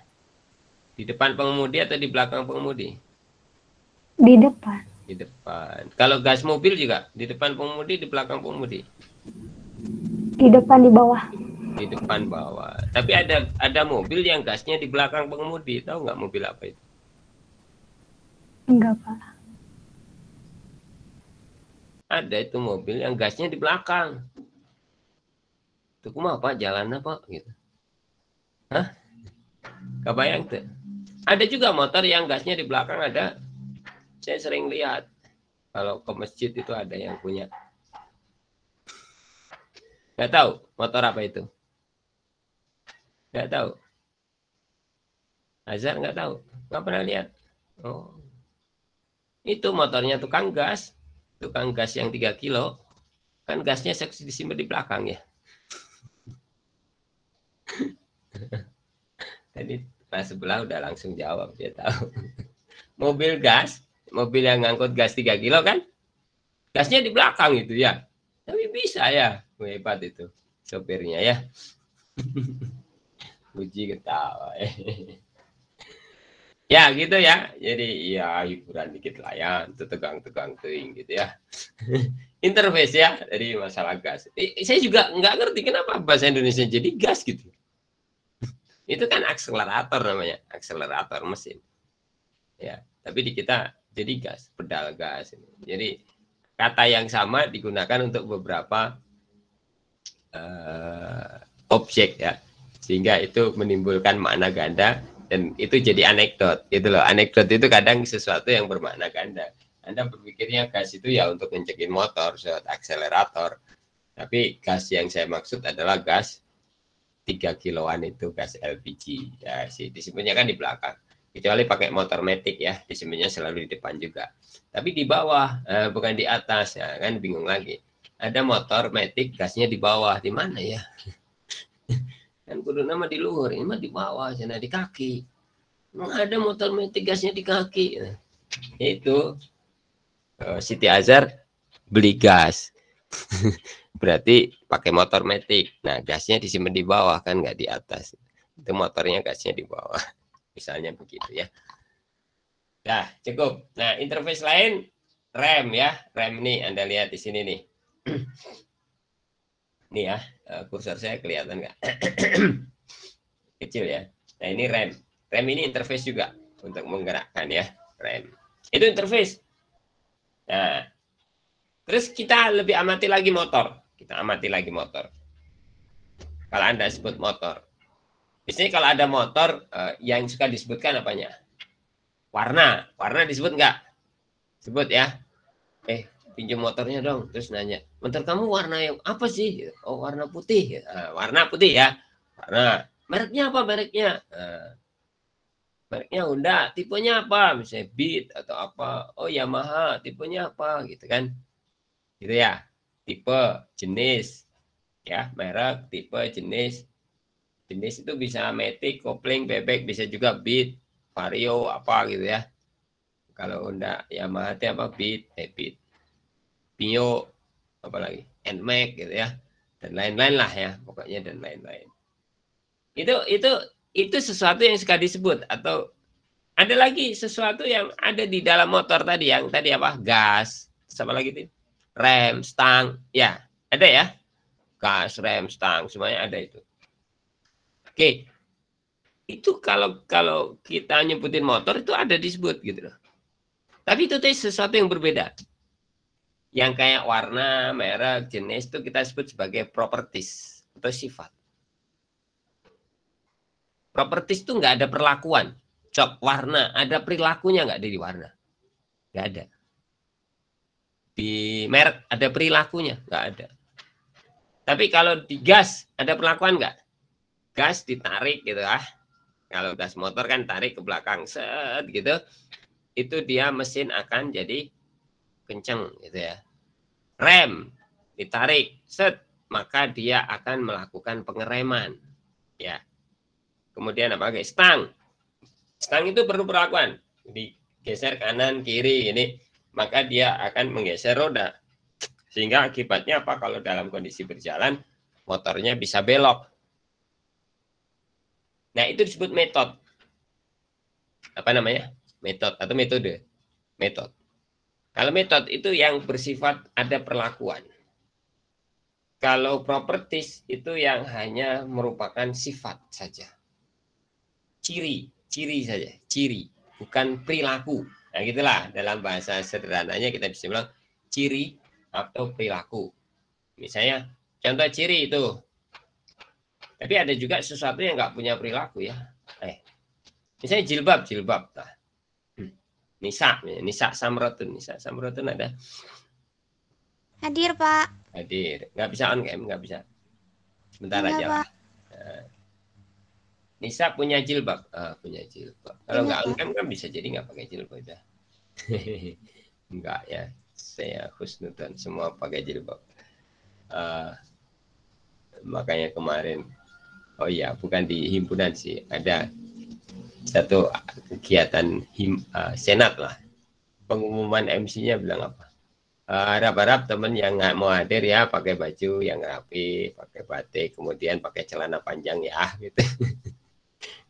Di depan pengemudi atau di belakang pengemudi? Di depan. Di depan. Kalau gas mobil juga di depan pengemudi, di belakang pengemudi? Di depan, di bawah. Di depan bawah. Tapi ada mobil yang gasnya di belakang pengemudi. Tahu nggak mobil apa itu? Enggak, Pak. Ada itu mobil yang gasnya di belakang. Itu kumaha Pak, jalan apa gitu. Hah? Kebayang tuh. Ada juga motor yang gasnya di belakang ada. Saya sering lihat kalau ke masjid itu ada yang punya. Nggak tahu motor apa itu? Nggak tahu. Azhar nggak tahu. Nggak pernah lihat. Oh, itu motornya tukang gas yang 3 kilo. Kan gasnya disimpan di belakang ya. Tadi pas sebelah udah langsung jawab, dia tahu. Mobil gas. Mobil yang ngangkut gas 3 kilo kan, gasnya di belakang itu ya. Tapi bisa ya, hebat itu sopirnya ya. Puji ketawa. Ya gitu ya. Jadi ya hiburan dikit lah ya, itu tegang-tegang teing gitu ya. Interface ya, dari masalah gas. Saya juga nggak ngerti kenapa bahasa Indonesia jadi gas gitu. Itu kan akselerator namanya, akselerator mesin. Ya, tapi di kita Jadi gas, pedal gas. Jadi kata yang sama digunakan untuk beberapa objek ya, sehingga itu menimbulkan makna ganda dan itu jadi anekdot gitu loh. Anekdot itu kadang sesuatu yang bermakna ganda. Anda berpikirnya gas itu ya untuk ngencekin motor, akselerator, tapi gas yang saya maksud adalah gas 3 kiloan itu gas LPG ya, disebutnya kan di belakang. Kecuali pakai motor matic ya, disebutnya selalu di depan juga. Tapi di bawah, bukan di atas ya, kan bingung lagi. Ada motor matic gasnya di bawah, di mana ya? Kan kudu nama di luhur, ini mah di bawah, sana di kaki. Memang ada motor matic gasnya di kaki. Nah, itu Siti Azhar beli gas. Berarti pakai motor matic. Nah, gasnya disimpan di bawah kan, nggak di atas. Itu motornya gasnya di bawah. Misalnya begitu ya. Nah, cukup. Nah, interface lain rem ya. Rem nih Anda lihat di sini nih. Nih ya, kursor saya kelihatan nggak? Kecil ya. Nah, ini rem. Rem ini interface juga untuk menggerakkan ya, rem. Itu interface. Nah, terus kita lebih amati lagi motor. Kita amati lagi motor. Kalau Anda sebut motor. Biasanya kalau ada motor yang suka disebutkan apanya? Warna. Warna disebut nggak? Sebut ya. Pinjam motornya dong. Terus nanya, motor kamu warna yang apa sih? Oh, warna putih. Warna putih ya. Warna. Mereknya apa mereknya? Mereknya Honda. Tipenya apa? Misalnya Beat atau apa. Oh, Yamaha. Tipenya apa? Gitu kan. Gitu ya. Tipe, jenis. Ya, merek, tipe, jenis. Jenis itu bisa matic, kopling, bebek, bisa juga Beat, Vario, apa gitu ya. Kalau Honda, Yamaha itu apa? Beat, Beat. Mio, apalagi NMAX gitu ya. Dan lain-lain lah ya, pokoknya dan lain-lain. Itu sesuatu yang suka disebut. Atau ada lagi sesuatu yang ada di dalam motor tadi, yang tadi apa? Gas, sama lagi itu. Rem, stang, ya ada ya. Gas, rem, stang, semuanya ada itu. Oke, itu kalau kita nyebutin motor itu ada disebut gitu loh. Tapi itu sesuatu yang berbeda. Yang kayak warna, merek, jenis itu kita sebut sebagai properties atau sifat. Properties itu nggak ada perlakuan. Cok warna, ada perilakunya nggak di warna? Nggak ada. Di merek ada perilakunya? Nggak ada. Tapi kalau di gas ada perlakuan nggak? Gas ditarik gitu ah. Kalau gas motor kan tarik ke belakang set gitu. Itu dia mesin akan jadi kencang gitu ya. Rem ditarik set, maka dia akan melakukan pengereman. Ya. Kemudian apa? Stang. Stang itu perlu perlakuan. Digeser kanan kiri ini, maka dia akan menggeser roda. Sehingga akibatnya apa? Kalau dalam kondisi berjalan motornya bisa belok. Nah, itu disebut metode. Apa namanya? Metode atau metode. Metode. Kalau metode itu yang bersifat ada perlakuan. Kalau properties itu yang hanya merupakan sifat saja. Ciri saja, ciri, bukan perilaku. Nah, gitulah dalam bahasa sederhananya kita bisa bilang ciri atau perilaku. Misalnya contoh ciri itu. Tapi ada juga sesuatu yang nggak punya perilaku ya. Misalnya jilbab. Nah. Nisa Samrotun ada. Hadir, Pak. Hadir. Nggak bisa on cam, nggak bisa. Sebentar aja lah. Nah. Nisa punya jilbab. Punya jilbab. Kalau nggak on cam kan bisa jadi nggak pakai jilbab ya. Enggak ya. Saya husnudan semua pakai jilbab. Makanya kemarin, oh iya, bukan di himpunan sih, ada satu kegiatan senat lah. Pengumuman MC-nya bilang apa? Harap-harap teman yang nggak mau hadir ya pakai baju yang rapi, pakai batik, kemudian pakai celana panjang ya, gitu.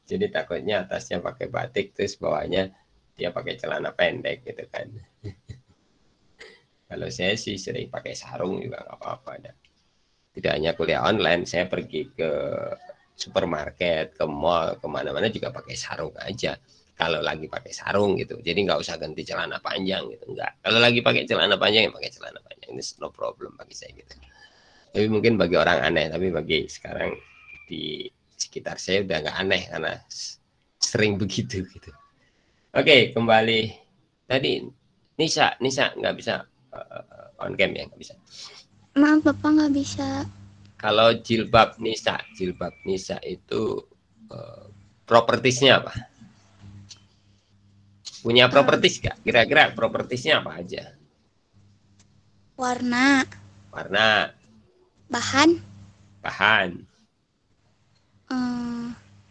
Jadi takutnya atasnya pakai batik, terus bawahnya dia pakai celana pendek gitu kan. Kalau saya sih sering pakai sarung juga nggak apa-apa. Tidak hanya kuliah online, saya pergi ke supermarket, ke mall, kemana-mana juga pakai sarung aja. kalau lagi pakai sarung gitu. Jadi nggak usah ganti celana panjang gitu, enggak. Kalau lagi pakai celana panjang ya pakai celana panjang, ini no problem bagi saya gitu. Tapi mungkin bagi orang aneh, tapi bagi sekarang di sekitar saya udah nggak aneh karena sering begitu gitu. Oke, kembali tadi Nisa nggak bisa on cam ya, nggak bisa. Maaf Bapak nggak bisa. Kalau jilbab Nisa itu propertisnya apa? Punya propertis nggak? Kira-kira propertisnya apa aja? Warna, bahan,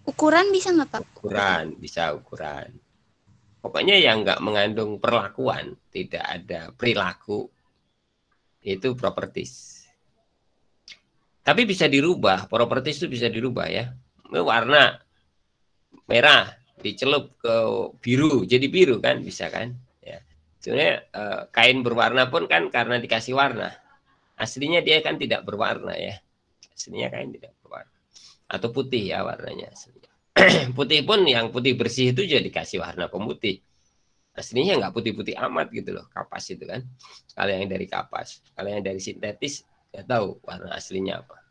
ukuran bisa nggak Pak? ukuran. Pokoknya yang nggak mengandung perlakuan, tidak ada perilaku, itu propertis. Tapi bisa dirubah, propertis itu bisa dirubah ya. Warna merah dicelup ke biru, jadi biru kan, bisa kan? Ya. Sebenarnya kain berwarna pun kan karena dikasih warna. Aslinya dia kan tidak berwarna ya. Aslinya kain tidak berwarna. Atau putih ya warnanya aslinya. Putih pun yang putih bersih itu juga dikasih warna pemutih. Aslinya nggak putih-putih amat gitu loh, kapas itu kan. Kalau yang dari kapas, kalau yang dari sintetis nggak tahu warna aslinya apa.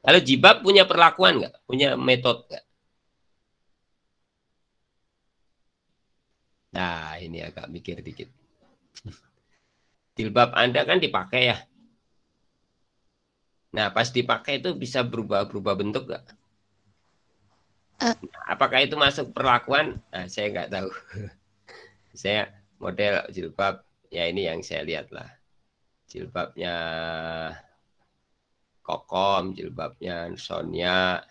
Kalau jilbab punya perlakuan nggak? Punya metode nggak? Nah ini agak mikir dikit. Jilbab Anda kan dipakai ya. Nah pas dipakai itu bisa berubah bentuk nggak? Apakah itu masuk perlakuan? Nah, saya nggak tahu. Saya model jilbab, ya ini yang saya lihat lah. Jilbabnya Kokom, jilbabnya Sonia,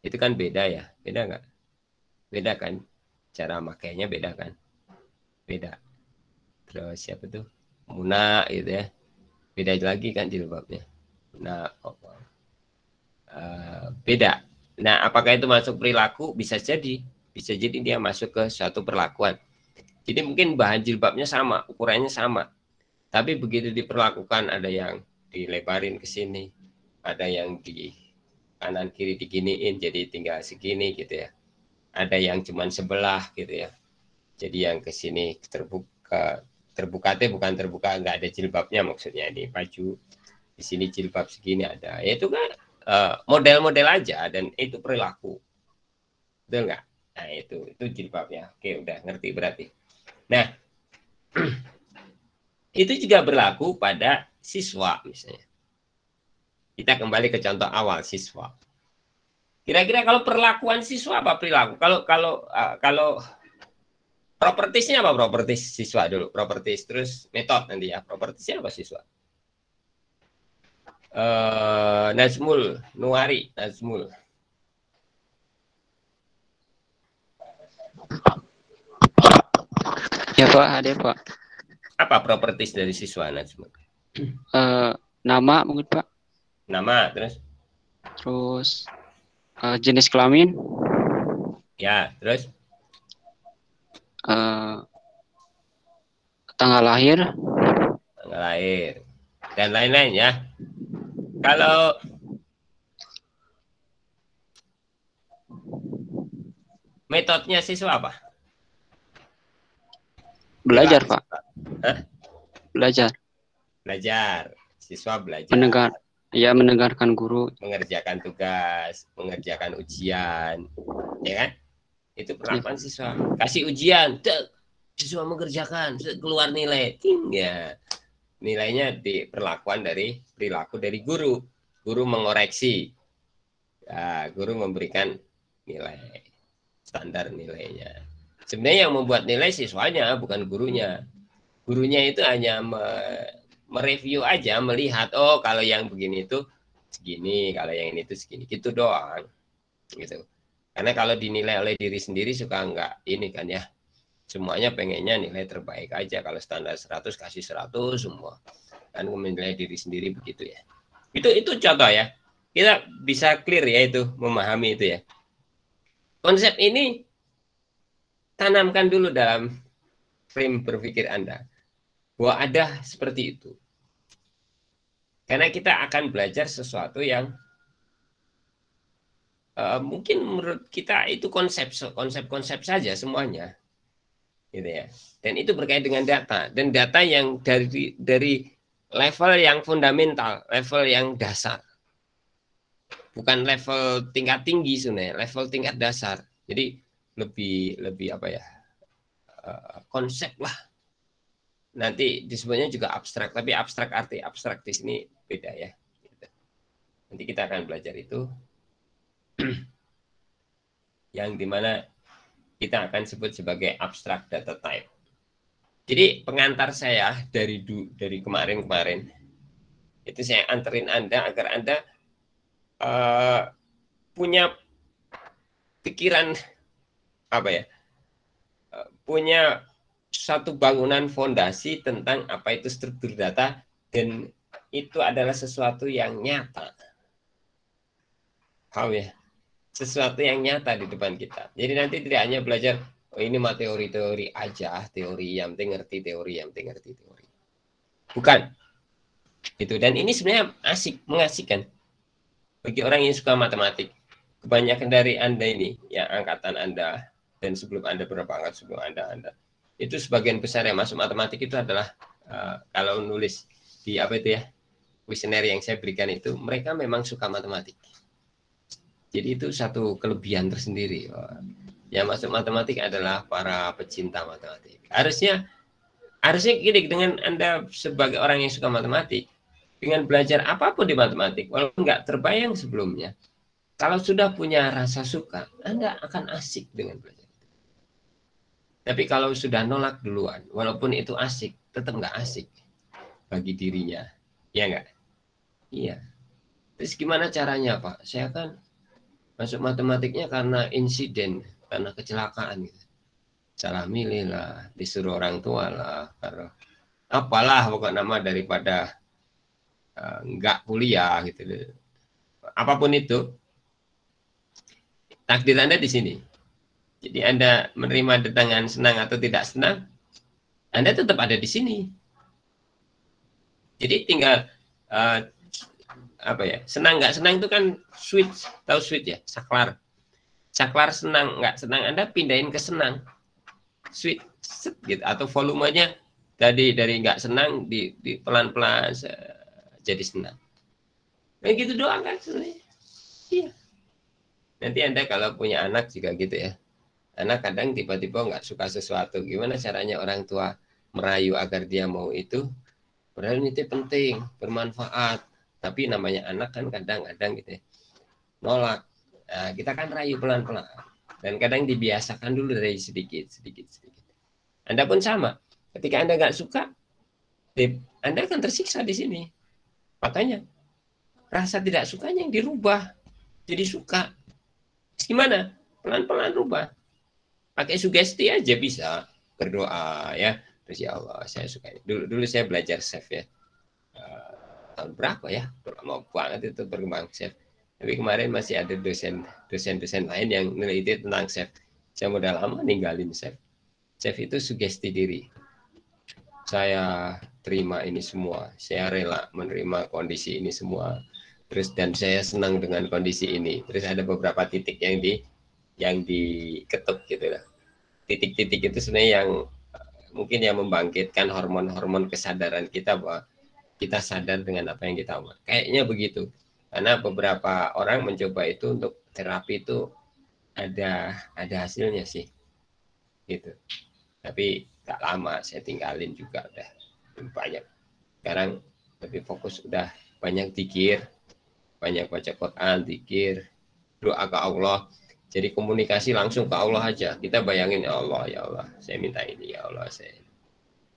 itu kan beda ya? Beda nggak? Beda kan? Cara makainya beda kan? Beda. Terus siapa tuh? Muna gitu ya. Beda lagi kan jilbabnya. Nah, Kokom. Beda. Nah, apakah itu masuk perilaku? Bisa jadi dia masuk ke suatu perlakuan. Jadi mungkin bahan jilbabnya sama, ukurannya sama. Tapi begitu diperlakukan, ada yang dilebarin ke sini, ada yang di kanan kiri diginiin, jadi tinggal segini gitu ya. Ada yang cuman sebelah gitu ya. Jadi yang ke sini terbuka bukan terbuka, nggak ada jilbabnya maksudnya di baju. Di sini jilbab segini ada. Ya itu kan model-model aja dan itu perilaku. Betul nggak? Nah itu jilbabnya. Oke, udah ngerti berarti. Nah, itu juga berlaku pada siswa misalnya. Kita kembali ke contoh awal siswa. Kira-kira kalau perlakuan siswa apa perilaku? Kalau propertisnya apa propertis siswa dulu? Propertis terus metode nanti ya. Propertisnya apa siswa? Nazmul. Ya Pak, hadir Pak. Apa propertis dari siswa Nazmul? Nama mungkin Pak. Nama terus jenis kelamin. Ya, terus tanggal lahir dan lain-lain ya. Kalau metodenya siswa apa? Belajar Pak. Hah? Belajar. Siswa belajar. Mendengarkan guru. Mengerjakan tugas, mengerjakan ujian, ya kan? Itu perlakuan siswa. Kasih ujian, siswa mengerjakan, keluar nilai, ya. Nilainya di perlakuan dari perilaku dari guru. Guru mengoreksi. Ya, guru memberikan nilai, standar nilainya. Sebenarnya yang membuat nilai siswanya, bukan gurunya. Gurunya itu hanya mereview aja, melihat, oh kalau yang begini itu segini, kalau yang ini itu segini, gitu doang. Gitu. Karena kalau dinilai oleh diri sendiri suka enggak ini kan ya. Semuanya pengennya nilai terbaik aja. Kalau standar 100 kasih 100 semua. Kan menilai diri sendiri begitu ya. Itu contoh ya. Kita bisa clear ya itu, memahami itu ya. Konsep ini tanamkan dulu dalam frame berpikir Anda. Bahwa ada seperti itu. Karena kita akan belajar sesuatu yang mungkin menurut kita itu konsep-konsep saja semuanya, gitu ya. Dan itu berkait dengan data, dan data yang dari level yang fundamental, level yang dasar, bukan level tingkat tinggi sebenarnya, level tingkat dasar. Jadi lebih apa ya, konsep lah. Nanti disebutnya juga abstrak, tapi abstrak arti abstrak di sini beda ya. Nanti kita akan belajar itu, yang dimana kita akan sebut sebagai abstract data type. Jadi pengantar saya dari kemarin-kemarin itu saya anterin Anda agar Anda punya pikiran apa ya, punya satu bangunan fondasi tentang apa itu struktur data, dan itu adalah sesuatu yang nyata. Paham ya? Sesuatu yang nyata di depan kita. Jadi nanti tidak hanya belajar, oh ini mah teori-teori aja, teori yang penting ngerti teori, yang penting ngerti teori. Bukan. Itu. Dan ini sebenarnya asik, mengasihkan bagi orang yang suka matematik. Kebanyakan dari Anda ini, ya angkatan Anda dan sebelum Anda, berapa angkat sebelum Anda itu sebagian besar yang masuk matematik itu adalah kalau nulis di apa itu ya, kuesioner yang saya berikan itu, mereka memang suka matematik. Jadi itu satu kelebihan tersendiri. Yang masuk matematik adalah para pecinta matematik. Harusnya gini, dengan Anda sebagai orang yang suka matematik, dengan belajar apapun di matematik, walaupun nggak terbayang sebelumnya, kalau sudah punya rasa suka, Anda akan asik dengan belajar. Tapi kalau sudah nolak duluan, walaupun itu asik, tetap nggak asik bagi dirinya. Ya nggak? Iya. Terus gimana caranya, Pak? Saya kan masuk matematiknya karena insiden, karena kecelakaan gitu. Salah milih lah, disuruh orang tua lah, karena apalah pokok nama daripada nggak kuliah gitu. Apapun itu, takdir Anda di sini. Jadi Anda menerima dengan senang atau tidak senang, Anda tetap ada di sini. Jadi tinggal apa ya, senang nggak senang itu kan switch, tahu switch ya, saklar senang nggak senang, Anda pindahin ke senang, switch gitu, atau volumenya dari nggak senang di pelan-pelan jadi senang. Nah gitu doang kan sebenarnya. Iya. Nanti Anda kalau punya anak juga gitu ya, anak kadang tiba-tiba nggak suka sesuatu, gimana caranya orang tua merayu agar dia mau itu, padahal itu penting, bermanfaat. Tapi namanya anak kan kadang-kadang gitu ya, nolak. Nah, kita kan rayu pelan-pelan. Dan kadang dibiasakan dulu dari sedikit. Anda pun sama. Ketika Anda nggak suka, Anda akan tersiksa di sini. Makanya, rasa tidak sukanya yang dirubah. Jadi suka. Gimana? Pelan-pelan rubah. Pakai sugesti aja bisa. Berdoa ya. Terus ya Allah, saya suka ini. Dulu saya belajar chef ya. Tahun berapa ya, lama banget itu berkembang chef. Tapi kemarin masih ada dosen lain yang meneliti tentang chef. Saya udah lama ninggalin chef. Chef itu sugesti diri. Saya terima ini semua, saya rela menerima kondisi ini semua. Terus dan saya senang dengan kondisi ini. Terus ada beberapa titik yang diketuk gitu lah. Titik-titik itu sebenarnya yang mungkin yang membangkitkan hormon-hormon kesadaran kita bahwa kita sadar dengan apa yang kita omong. Kayaknya begitu. Karena beberapa orang mencoba itu untuk terapi itu ada hasilnya sih. Gitu. Tapi tak lama saya tinggalin juga udah banyak. Sekarang lebih fokus udah banyak zikir, banyak baca Quran, zikir, doa ke Allah. Jadi komunikasi langsung ke Allah aja. Kita bayangin ya Allah, saya minta ini ya Allah saya.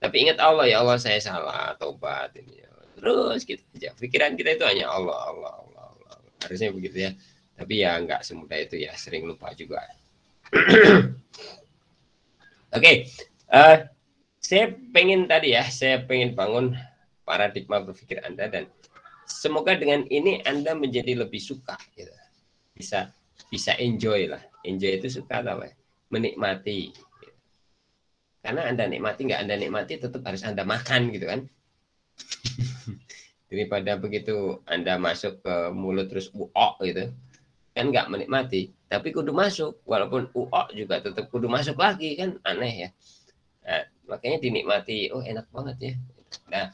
Tapi ingat Allah, ya Allah saya salah, taubat ini. Terus gitu aja. Pikiran kita itu hanya Allah. Harusnya begitu ya. Tapi ya nggak semudah itu ya. Sering lupa juga. Oke. Saya pengen bangun paradigma berpikir Anda, dan semoga dengan ini Anda menjadi lebih suka. Gitu. Bisa enjoy lah. Enjoy itu suka apa ya? Menikmati. Gitu. Karena Anda nikmati, nggak Anda nikmati, tetap harus Anda makan gitu kan. Daripada begitu Anda masuk ke mulut terus gitu, kan kan nggak menikmati, tapi kudu masuk, walaupun juga tetap kudu masuk lagi, kan aneh ya. Nah, makanya dinikmati, oh enak banget ya. Nah,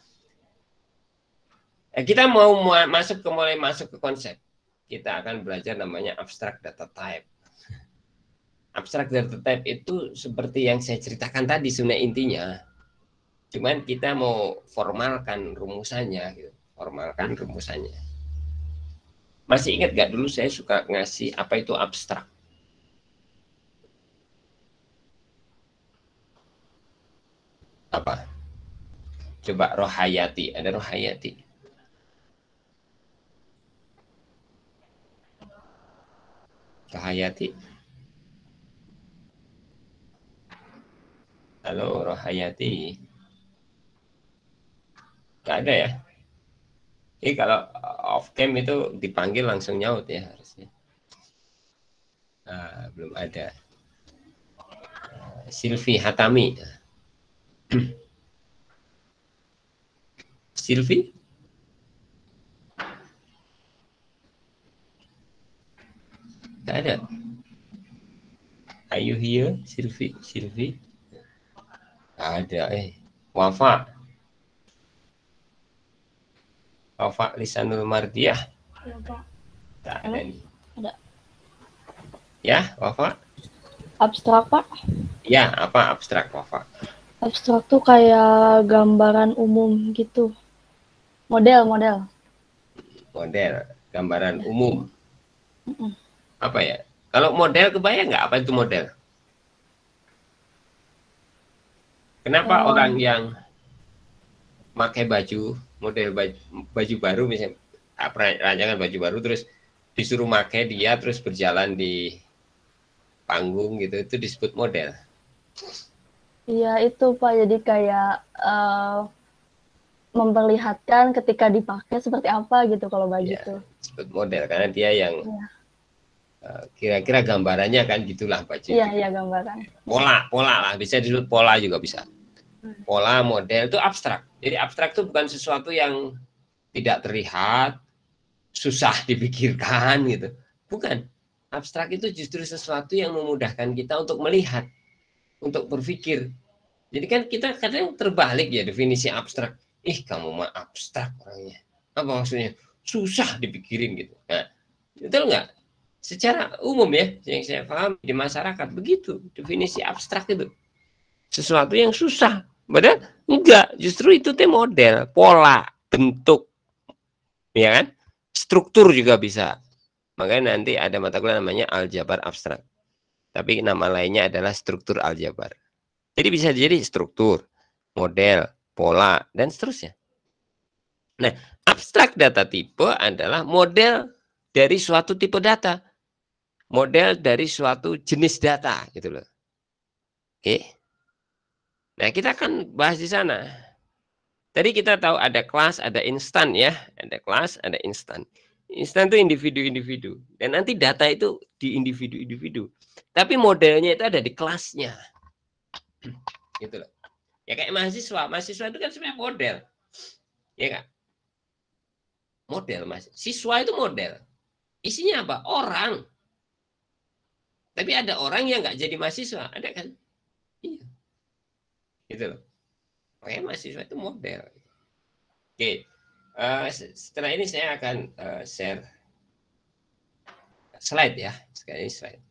kita mulai masuk ke konsep. Kita akan belajar namanya abstract data type. Abstract data type itu seperti yang saya ceritakan tadi sebenarnya intinya. Cuman kita mau formalkan rumusannya gitu. Formalkan rumusannya. Masih ingat gak dulu saya suka ngasih apa itu abstrak? Apa? Coba Rohayati, ada Rohayati. Rohayati. Halo Rohayati. Gak ada ya? Ini kalau off cam itu dipanggil langsung nyaut ya harusnya. Nah, belum ada. Silvi Hatami. Silvi? Gak ada. Are you here, Silvi? Silvi? Gak ada. Wafa. Wafa Lisanul Mardiyah. Tak ada nih. Ada. Ya, Wafa? Abstrak, Pak. Ya, apa abstrak, Wafa? Abstrak tuh kayak gambaran umum gitu. Model. Model, gambaran umum. Apa ya? Kalau model kebayang nggak apa itu model? Kenapa orang yang pakai baju, model baju baru misalnya rancangan baju baru terus disuruh pakai dia terus berjalan di panggung gitu, itu disebut model. Iya itu Pak, jadi kayak memperlihatkan ketika dipakai seperti apa gitu kalau baju Ya, tuh. disebut model karena dia yang kira-kira gambarannya kan gitulah baju. Iya gambaran. Pola lah, bisa disebut pola juga bisa. Pola model itu abstrak. Jadi abstrak itu bukan sesuatu yang tidak terlihat, susah dipikirkan gitu. Bukan. Abstrak itu justru sesuatu yang memudahkan kita untuk melihat, untuk berpikir. Jadi kan kita kadang terbalik ya definisi abstrak. Kamu mah abstrak orangnya. Apa maksudnya? Susah dipikirin gitu. Nah, betul nggak? Secara umum ya, yang saya paham di masyarakat begitu definisi abstrak itu. Sesuatu yang susah. Padahal enggak, justru itu teh model, pola, bentuk. Ya kan? Struktur juga bisa. Makanya nanti ada mata kuliah namanya aljabar abstrak. Tapi nama lainnya adalah struktur aljabar. Jadi bisa jadi struktur, model, pola, dan seterusnya. Nah, abstrak data tipe adalah model dari suatu tipe data. Model dari suatu jenis data gitu loh. Oke. Nah, kita akan bahas di sana. Tadi kita tahu ada kelas, ada instan ya. Ada kelas, ada instan. Instan itu individu-individu. Dan nanti data itu di individu-individu. Tapi modelnya itu ada di kelasnya. Gitu loh. Ya kayak mahasiswa. Mahasiswa itu kan sebenarnya model. Ya kan? Model mas. Siswa itu model. Isinya apa? Orang. Tapi ada orang yang nggak jadi mahasiswa. Ada kan? Iya. Gitu loh. Makanya mahasiswa itu model. Oke. Setelah ini saya akan share slide ya. Sekali ini slide.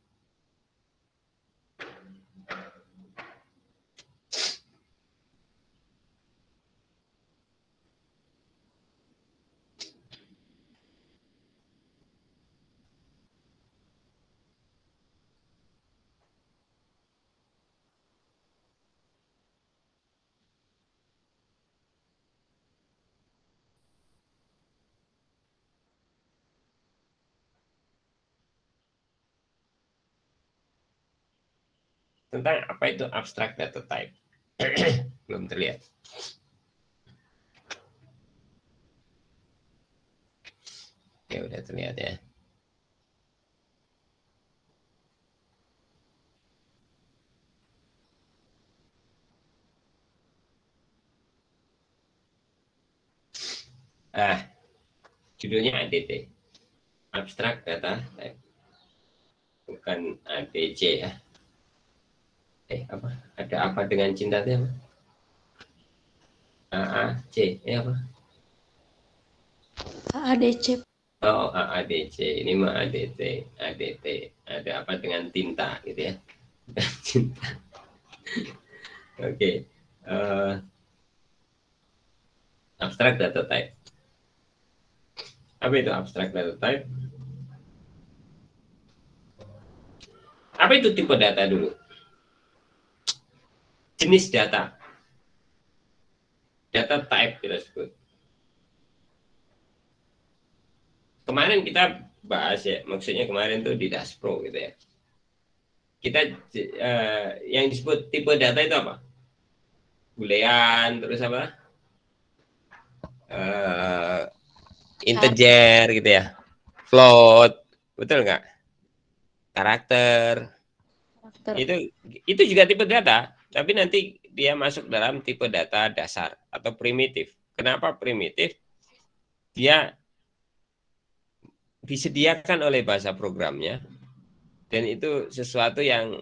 Tentang apa itu abstract data type. Belum terlihat. Ya udah terlihat ya. Judulnya ADT. Abstract data type. bukan ADC ya. Apa? Ada apa dengan cinta itu apa? AAC, apa? AADC. Oh, AADC, ini mah ADT, ADT. Ada apa dengan tinta gitu ya? Cinta. Oke. Abstract data type. Apa itu abstract data type? Apa itu tipe data dulu? Jenis data. Data type kita sebut. Kemarin kita bahas ya, maksudnya kemarin tuh di Daspro gitu ya. Kita yang disebut tipe data itu apa? Boolean, terus apa? Integer gitu ya. Float, betul nggak? Karakter. Itu juga tipe data, tapi nanti dia masuk dalam tipe data dasar atau primitif. Kenapa primitif? Dia disediakan oleh bahasa programnya, dan itu sesuatu yang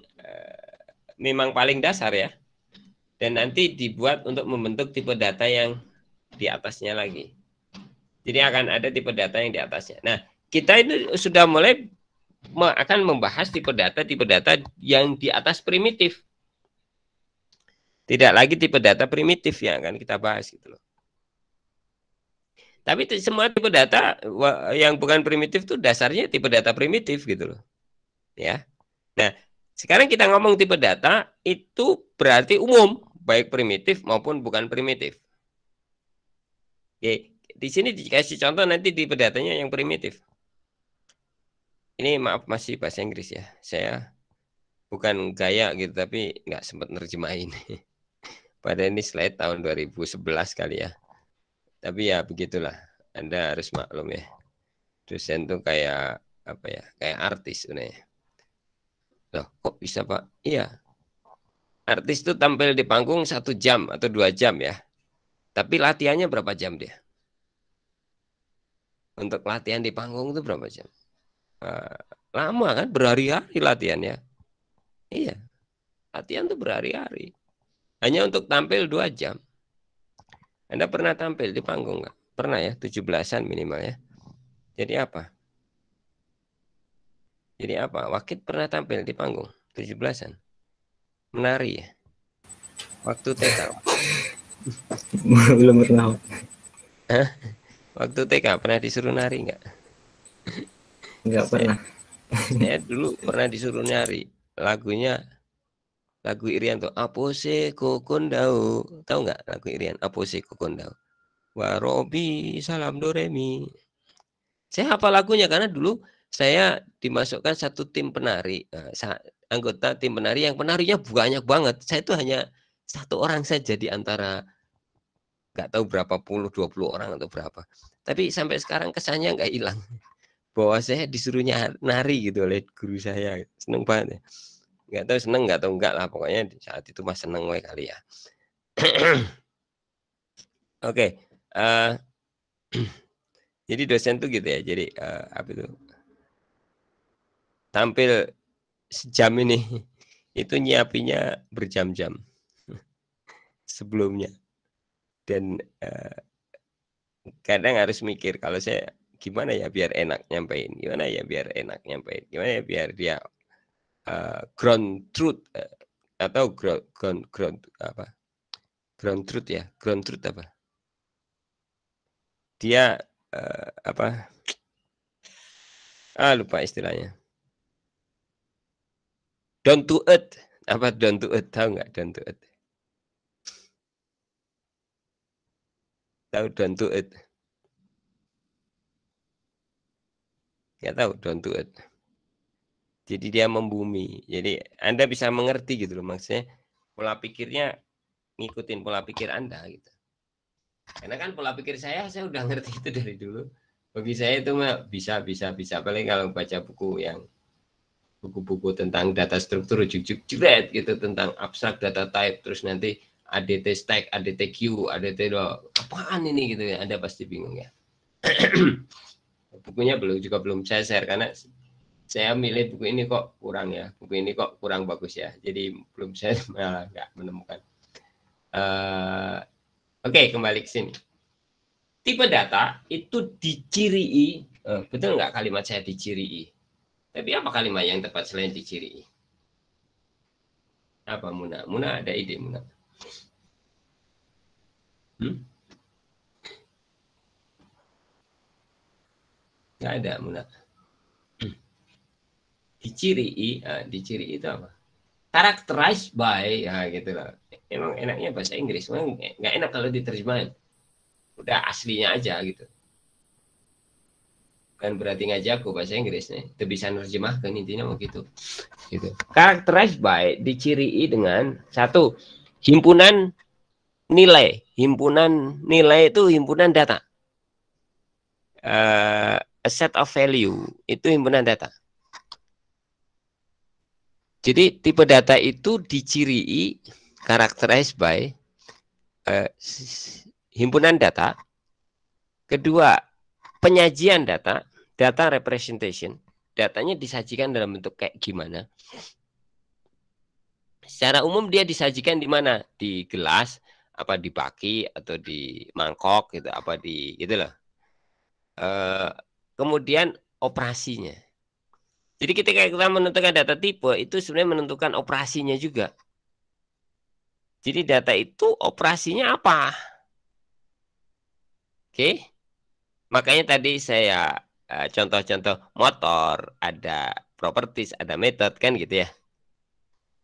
memang paling dasar ya, dan nanti dibuat untuk membentuk tipe data yang di atasnya lagi. Jadi akan ada tipe data yang di atasnya. Nah, kita itu sudah mulai akan membahas tipe data yang di atas primitif. Tidak lagi tipe data primitif yang akan kita bahas gitu loh. Tapi semua tipe data yang bukan primitif itu dasarnya tipe data primitif gitu loh. Ya. Nah, sekarang kita ngomong tipe data itu berarti umum, baik primitif maupun bukan primitif. Oke, di sini dikasih contoh nanti tipe datanya yang primitif. Ini maaf masih bahasa Inggris ya. Saya bukan gaya gitu tapi nggak sempat nerjemahin. Pada ini slide tahun 2011 kali ya. Tapi ya begitulah. Anda harus maklum ya. Dosen tuh kayak apa ya? Kayak artis sebenarnya. Loh, kok bisa Pak? Iya. Artis tuh tampil di panggung 1 jam atau 2 jam ya. Tapi latihannya berapa jam dia? Untuk latihan di panggung itu berapa jam? Lama kan, berhari-hari latihannya. Iya, latihan tuh berhari-hari. Hanya untuk tampil 2 jam. Anda pernah tampil di panggung nggak? Pernah ya, 17-an minimal ya. Jadi apa? Wakit pernah tampil di panggung 17-an. Menari ya. Waktu TK. Belum pernah. Hah? Waktu TK pernah disuruh nari nggak? Nggak pernah. Saya dulu pernah disuruh nyari lagu Irianto, Apose Kokondau. Tahu nggak lagu Irian, Apose Kokondau? Warobi salam do re mi. Saya hafal lagunya karena dulu saya dimasukkan satu tim penari, anggota tim penari yang penarinya banyak banget. Saya itu hanya 1 orang saja di antara nggak tahu berapa puluh, 20 orang atau berapa. Tapi sampai sekarang kesannya nggak hilang. Bahwa saya disuruhnya nari gitu oleh guru saya. Seneng banget ya. Nggak tahu seneng nggak tahu enggak lah. Pokoknya saat itu mas seneng kali ya. Oke. Jadi dosen tuh gitu ya. Jadi apa itu? Tampil sejam ini itu nyiapinya berjam-jam sebelumnya. Dan kadang harus mikir kalau saya gimana ya biar enak nyampein, gimana ya biar biar dia ground truth atau ground truth ya, ground truth apa? Dia apa? Lupa istilahnya. Down to earth, apa down to earth, tahu nggak down to earth? Tahu down to earth? Nggak tahu down to earth. Jadi dia membumi. Jadi Anda bisa mengerti gitu loh, maksudnya pola pikirnya ngikutin pola pikir Anda gitu. Karena kan pola pikir saya udah ngerti itu dari dulu. Bagi saya itu mah bisa. Paling kalau baca buku-buku tentang data struktur jujur-juret gitu, tentang abstrak data type, terus nanti ADT stack, ADT queue, ADT apaan ini gitu ya, Anda pasti bingung ya. Bukunya belum saya share karena saya milih buku ini kok kurang ya, buku ini kok kurang bagus ya. Jadi belum saya malah nggak menemukan. Oke, kembali ke sini. Tipe data itu dicirii, betul nggak kalimat saya dicirii? Tapi apa kalimat yang tepat selain dicirii? Apa Muna? Muna ada ide Muna? Nggak ada Muna. Dicirii, dicirii itu apa? Characterized by, ya gitu lah. Emang enaknya bahasa Inggris, emang nggak enak kalau diterjemahin. Udah aslinya aja gitu. Kan berarti ngaji aku bahasa Inggris nih. Itu bisa nerjemahkan intinya begitu. Gitu. Characterized by dicirii dengan satu, himpunan nilai. Himpunan nilai itu himpunan data. A set of value itu himpunan data. Jadi tipe data itu dicirii characterized by himpunan data. Kedua, penyajian data, data representation. Datanya disajikan dalam bentuk kayak gimana? Secara umum dia disajikan di mana? Di gelas, apa di baki atau di mangkok gitu, apa di gitu loh. Kemudian operasinya. Jadi ketika kita menentukan data tipe itu sebenarnya menentukan operasinya juga. Jadi data itu operasinya apa? Oke. Makanya tadi saya contoh-contoh motor, ada properties, ada method kan gitu ya.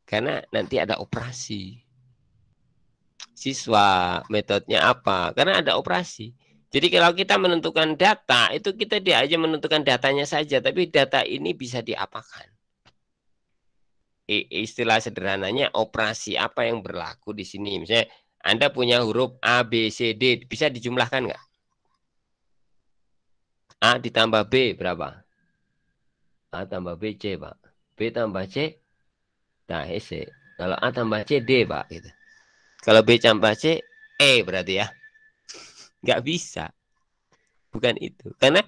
Karena nanti ada operasi. Siswa, metodenya apa? Karena ada operasi. Jadi kalau kita menentukan data, itu kita tidak hanya menentukan datanya saja, tapi data ini bisa diapakan. Istilah sederhananya operasi apa yang berlaku di sini. Misalnya Anda punya huruf A, B, C, D, bisa dijumlahkan nggak? A ditambah B berapa? A tambah B, C, Pak. B tambah C, nah C. Kalau A tambah C, D, Pak. Gitu. Kalau B tambah C, E berarti ya. Nggak bisa. Bukan itu. Karena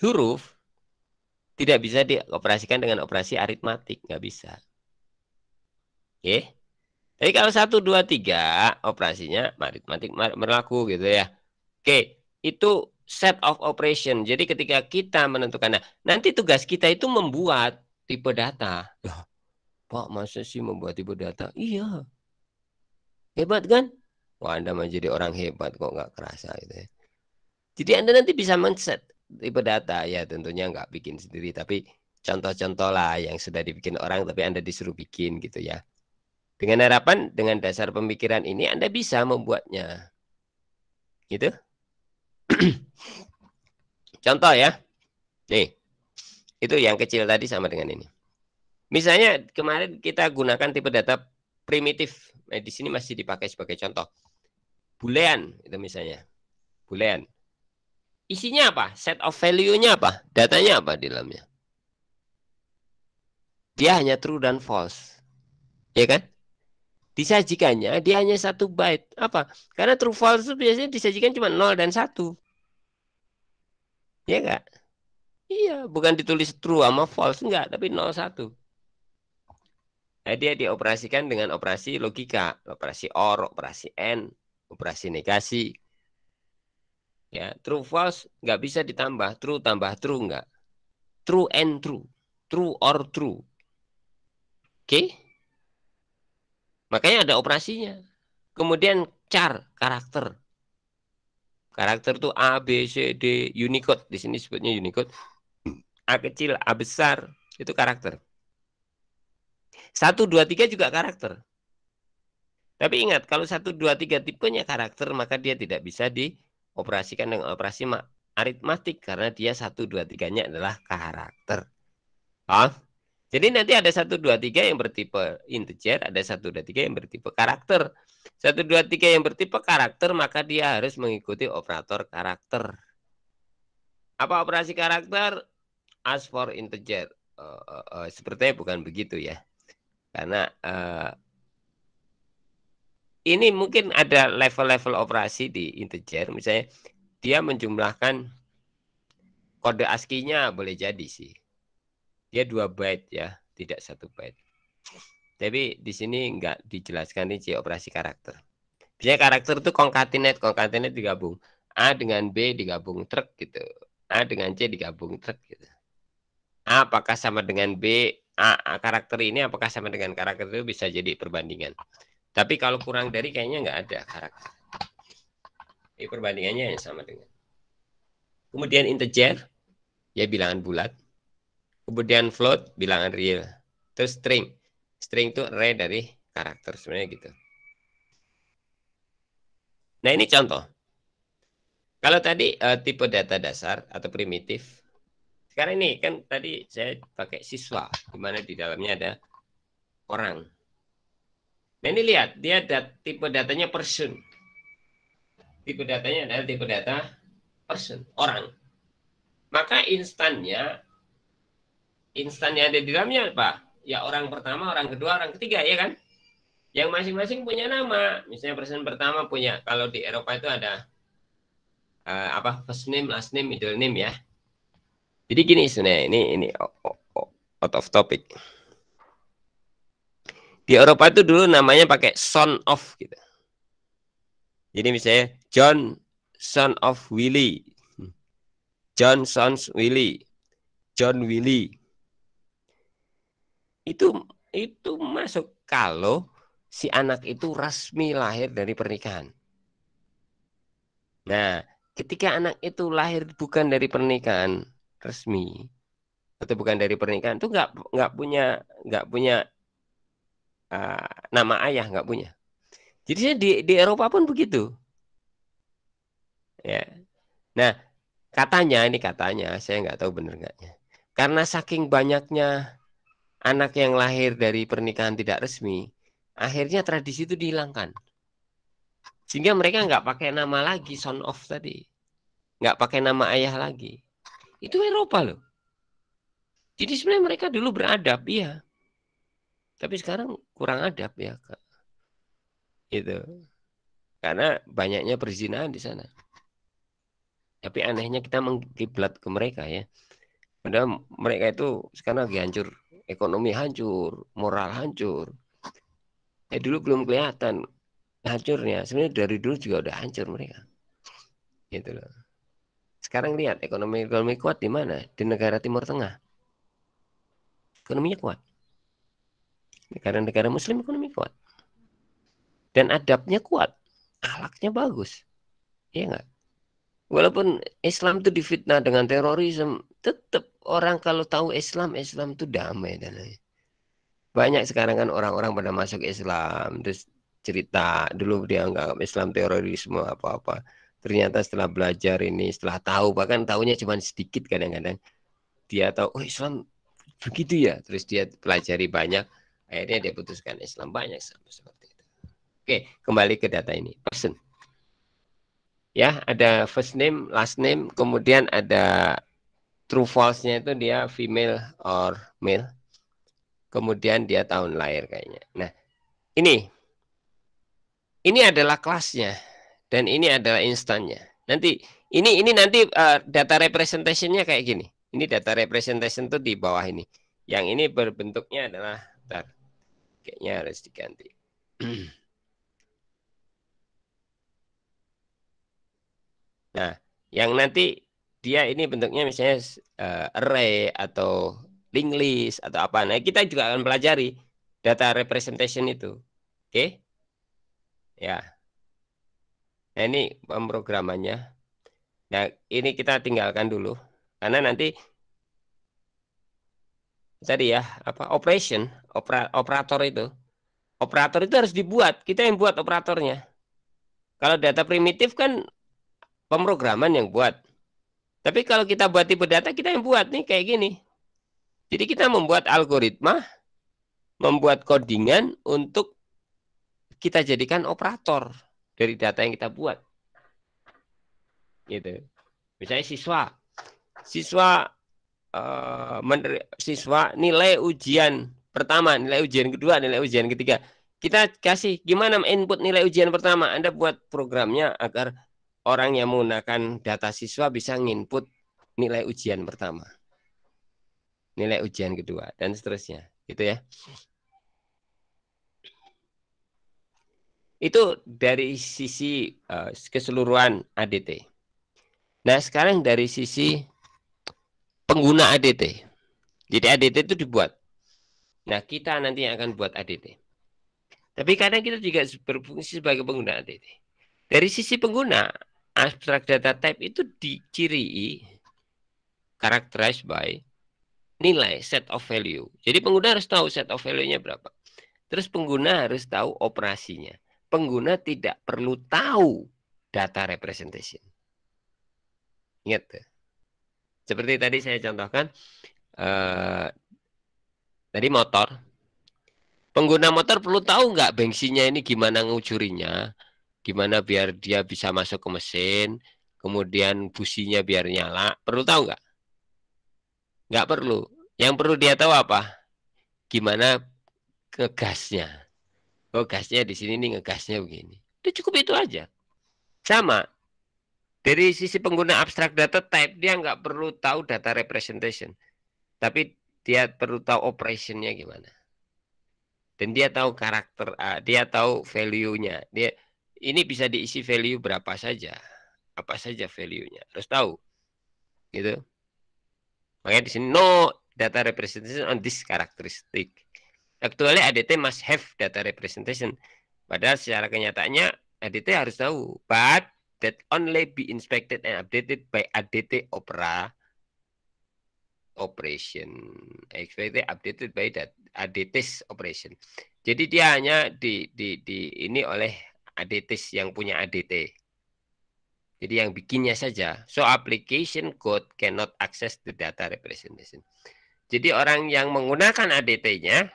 huruf tidak bisa dioperasikan dengan operasi aritmatik. Nggak bisa. Oke. Jadi kalau 1, 2, 3 operasinya aritmatik berlaku gitu ya. Oke. Itu set of operation. Jadi ketika kita menentukan, nanti tugas kita itu membuat tipe data. Loh, Pak, masa sih membuat tipe data? Iya. Hebat kan? Wah, Anda menjadi orang hebat kok nggak kerasa gitu ya. Jadi Anda nanti bisa men-set tipe data. Ya tentunya nggak bikin sendiri, tapi contoh-contoh lah yang sudah dibikin orang, tapi Anda disuruh bikin gitu ya. Dengan harapan, dengan dasar pemikiran ini Anda bisa membuatnya. Gitu. Contoh ya. Nih. Itu yang kecil tadi sama dengan ini. Misalnya kemarin kita gunakan tipe data primitif. Nah, di sini masih dipakai sebagai contoh. Boolean itu misalnya. Boolean. Isinya apa? Set of value-nya apa? Datanya apa di dalamnya? Dia hanya true dan false. Ya kan? Disajikannya dia hanya 1 byte. Apa? Karena true false itu biasanya disajikan cuma 0 dan 1. Ya enggak? Iya, bukan ditulis true sama false, enggak, tapi 0, 1. Nah, dia dioperasikan dengan operasi logika, operasi OR, operasi AND, operasi negasi. Ya, true false nggak bisa ditambah, true tambah true enggak. True and true, true or true. Oke? Makanya ada operasinya. Kemudian char, karakter. Karakter itu A, B, C, D, Unicode. Di sini sebutnya Unicode. A kecil, A besar, itu karakter. 1, 2, 3 juga karakter. Tapi ingat, kalau 1, 2, 3 tipenya karakter, maka dia tidak bisa dioperasikan dengan operasi aritmatik. Karena dia 1, 2, 3-nya adalah karakter. Jadi nanti ada 1, 2, 3 yang bertipe integer, ada 1, 2, 3 yang bertipe karakter. 1, 2, 3 yang bertipe karakter, maka dia harus mengikuti operator karakter. Apa operasi karakter? As for integer. Sepertinya bukan begitu ya. Karena ini mungkin ada level-level operasi di integer. Misalnya dia menjumlahkan kode ASCII-nya boleh jadi sih. Dia 2 byte ya, tidak 1 byte. Tapi di sini nggak dijelaskan rinci operasi karakter. Biasanya karakter itu concatenate digabung. A dengan B digabung truk gitu. A dengan C digabung truk gitu. A apakah sama dengan B? Karakter ini apakah sama dengan karakter itu bisa jadi perbandingan. Tapi kalau kurang dari kayaknya nggak ada karakter. Ini perbandingannya yang sama dengan. Kemudian integer, ya bilangan bulat. Kemudian float, bilangan real. Terus string. String itu array dari karakter sebenarnya gitu. Nah ini contoh. Kalau tadi tipe data dasar atau primitif. Sekarang ini kan tadi saya pakai siswa. Di mana di dalamnya ada orang. Nah ini lihat. Dia tipe datanya person. Tipe datanya adalah tipe data person. Orang. Maka instannya ada di dalamnya apa? Ya orang pertama, orang kedua, orang ketiga, ya kan? Yang masing-masing punya nama. Misalnya person pertama punya, kalau di Eropa itu ada first name, last name, middle name ya. Jadi gini sebenarnya, ini out of topic. Di Eropa itu dulu namanya pakai son of gitu. Jadi misalnya John son of Willie. John sons Willie. John Willie. Itu masuk kalau si anak itu resmi lahir dari pernikahan. Nah, ketika anak itu lahir bukan dari pernikahan resmi atau bukan dari pernikahan itu nggak punya nama ayah, nggak punya. Jadi di Eropa pun begitu. Ya. Nah, katanya saya nggak tahu benar nggaknya. Karena saking banyaknya anak yang lahir dari pernikahan tidak resmi, akhirnya tradisi itu dihilangkan. Sehingga mereka nggak pakai nama lagi son of tadi. Nggak pakai nama ayah lagi. Itu Eropa loh. Jadi sebenarnya mereka dulu beradab, iya. Tapi sekarang kurang adab ya. Gitu. Karena banyaknya perzinahan di sana. Tapi anehnya kita mengkiblat ke mereka ya. Padahal mereka itu sekarang lagi hancur. Ekonomi hancur, moral hancur. Dulu belum kelihatan hancurnya. Sebenarnya dari dulu juga udah hancur mereka. Gitu loh. Sekarang lihat ekonomi kuat di mana? Di negara Timur Tengah. Ekonominya kuat. Negara-negara Muslim ekonomi kuat. Dan adabnya kuat. Akhlaknya bagus. Iya enggak? Walaupun Islam itu difitnah dengan terorisme, tetap orang kalau tahu Islam itu damai dan lain. Banyak sekarang kan orang-orang pada masuk Islam, terus cerita dulu dia anggap Islam terorisme apa-apa. Ternyata setelah belajar ini, setelah tahu, bahkan tahunya cuma sedikit kadang-kadang. Dia tahu, oh Islam begitu ya. Terus dia pelajari banyak, akhirnya dia putuskan Islam banyak seperti itu. Oke, kembali ke data ini. Person. Ya, ada first name, last name, kemudian ada true false-nya itu dia female or male. Kemudian dia tahun lahir kayaknya. Nah, ini adalah kelasnya dan ini adalah instannya. Nanti ini nanti data representation-nya kayak gini. Ini data representation tuh di bawah ini. Yang ini berbentuknya adalah kayaknya harus diganti. Nah, yang nanti dia ini bentuknya misalnya array atau linked list atau apa. Nah, kita juga akan pelajari data representation itu. Oke? Ya. Nah, ini pemrogramannya. Nah, ini kita tinggalkan dulu karena nanti tadi ya, operator itu harus dibuat. Kita yang buat operatornya. Kalau data primitif kan pemrograman yang buat. Tapi kalau kita buat tipe data, kita yang buat nih kayak gini. Jadi kita membuat algoritma, membuat codingan untuk kita jadikan operator dari data yang kita buat. Gitu. Misalnya siswa nilai ujian pertama, nilai ujian kedua, nilai ujian ketiga. Kita kasih gimana input nilai ujian pertama. Anda buat programnya agar orang yang menggunakan data siswa bisa nginput nilai ujian pertama, nilai ujian kedua, dan seterusnya, gitu ya. Itu dari sisi keseluruhan ADT. Nah, sekarang dari sisi pengguna ADT. Jadi ADT itu dibuat. Nah, kita nanti akan buat ADT. Tapi kadang kita juga berfungsi sebagai pengguna ADT. Dari sisi pengguna, abstract data type itu diciri characterized by nilai set of value. Jadi pengguna harus tahu set of value-nya berapa. Terus pengguna harus tahu operasinya. Pengguna tidak perlu tahu data representation. Ingat tuh. Seperti tadi saya contohkan, tadi motor. Pengguna motor perlu tahu nggak bensinnya ini gimana ngucurinya, gimana biar dia bisa masuk ke mesin, kemudian businya biar nyala. Perlu tahu nggak? Nggak perlu. Yang perlu dia tahu apa? Gimana ngegasnya. Oh, gasnya di sini nih, ngegasnya begini. Itu cukup itu aja. Sama. Dari sisi pengguna abstract data type, dia nggak perlu tahu data representation. Tapi dia perlu tahu operationnya gimana. Dan dia tahu karakter, dia tahu value-nya. Dia ini bisa diisi value berapa saja. Apa saja value-nya. Harus tahu. Gitu. Makanya di sini no data representation on this characteristic. Actually ADT must have data representation. Padahal secara kenyataannya ADT harus tahu. But that only be inspected and updated by ADT operation. Expected updated by that ADT's operation. Jadi dia hanya ini oleh ADT's yang punya ADT. Jadi yang bikinnya saja. So application code cannot access the data representation. Jadi orang yang menggunakan ADT-nya,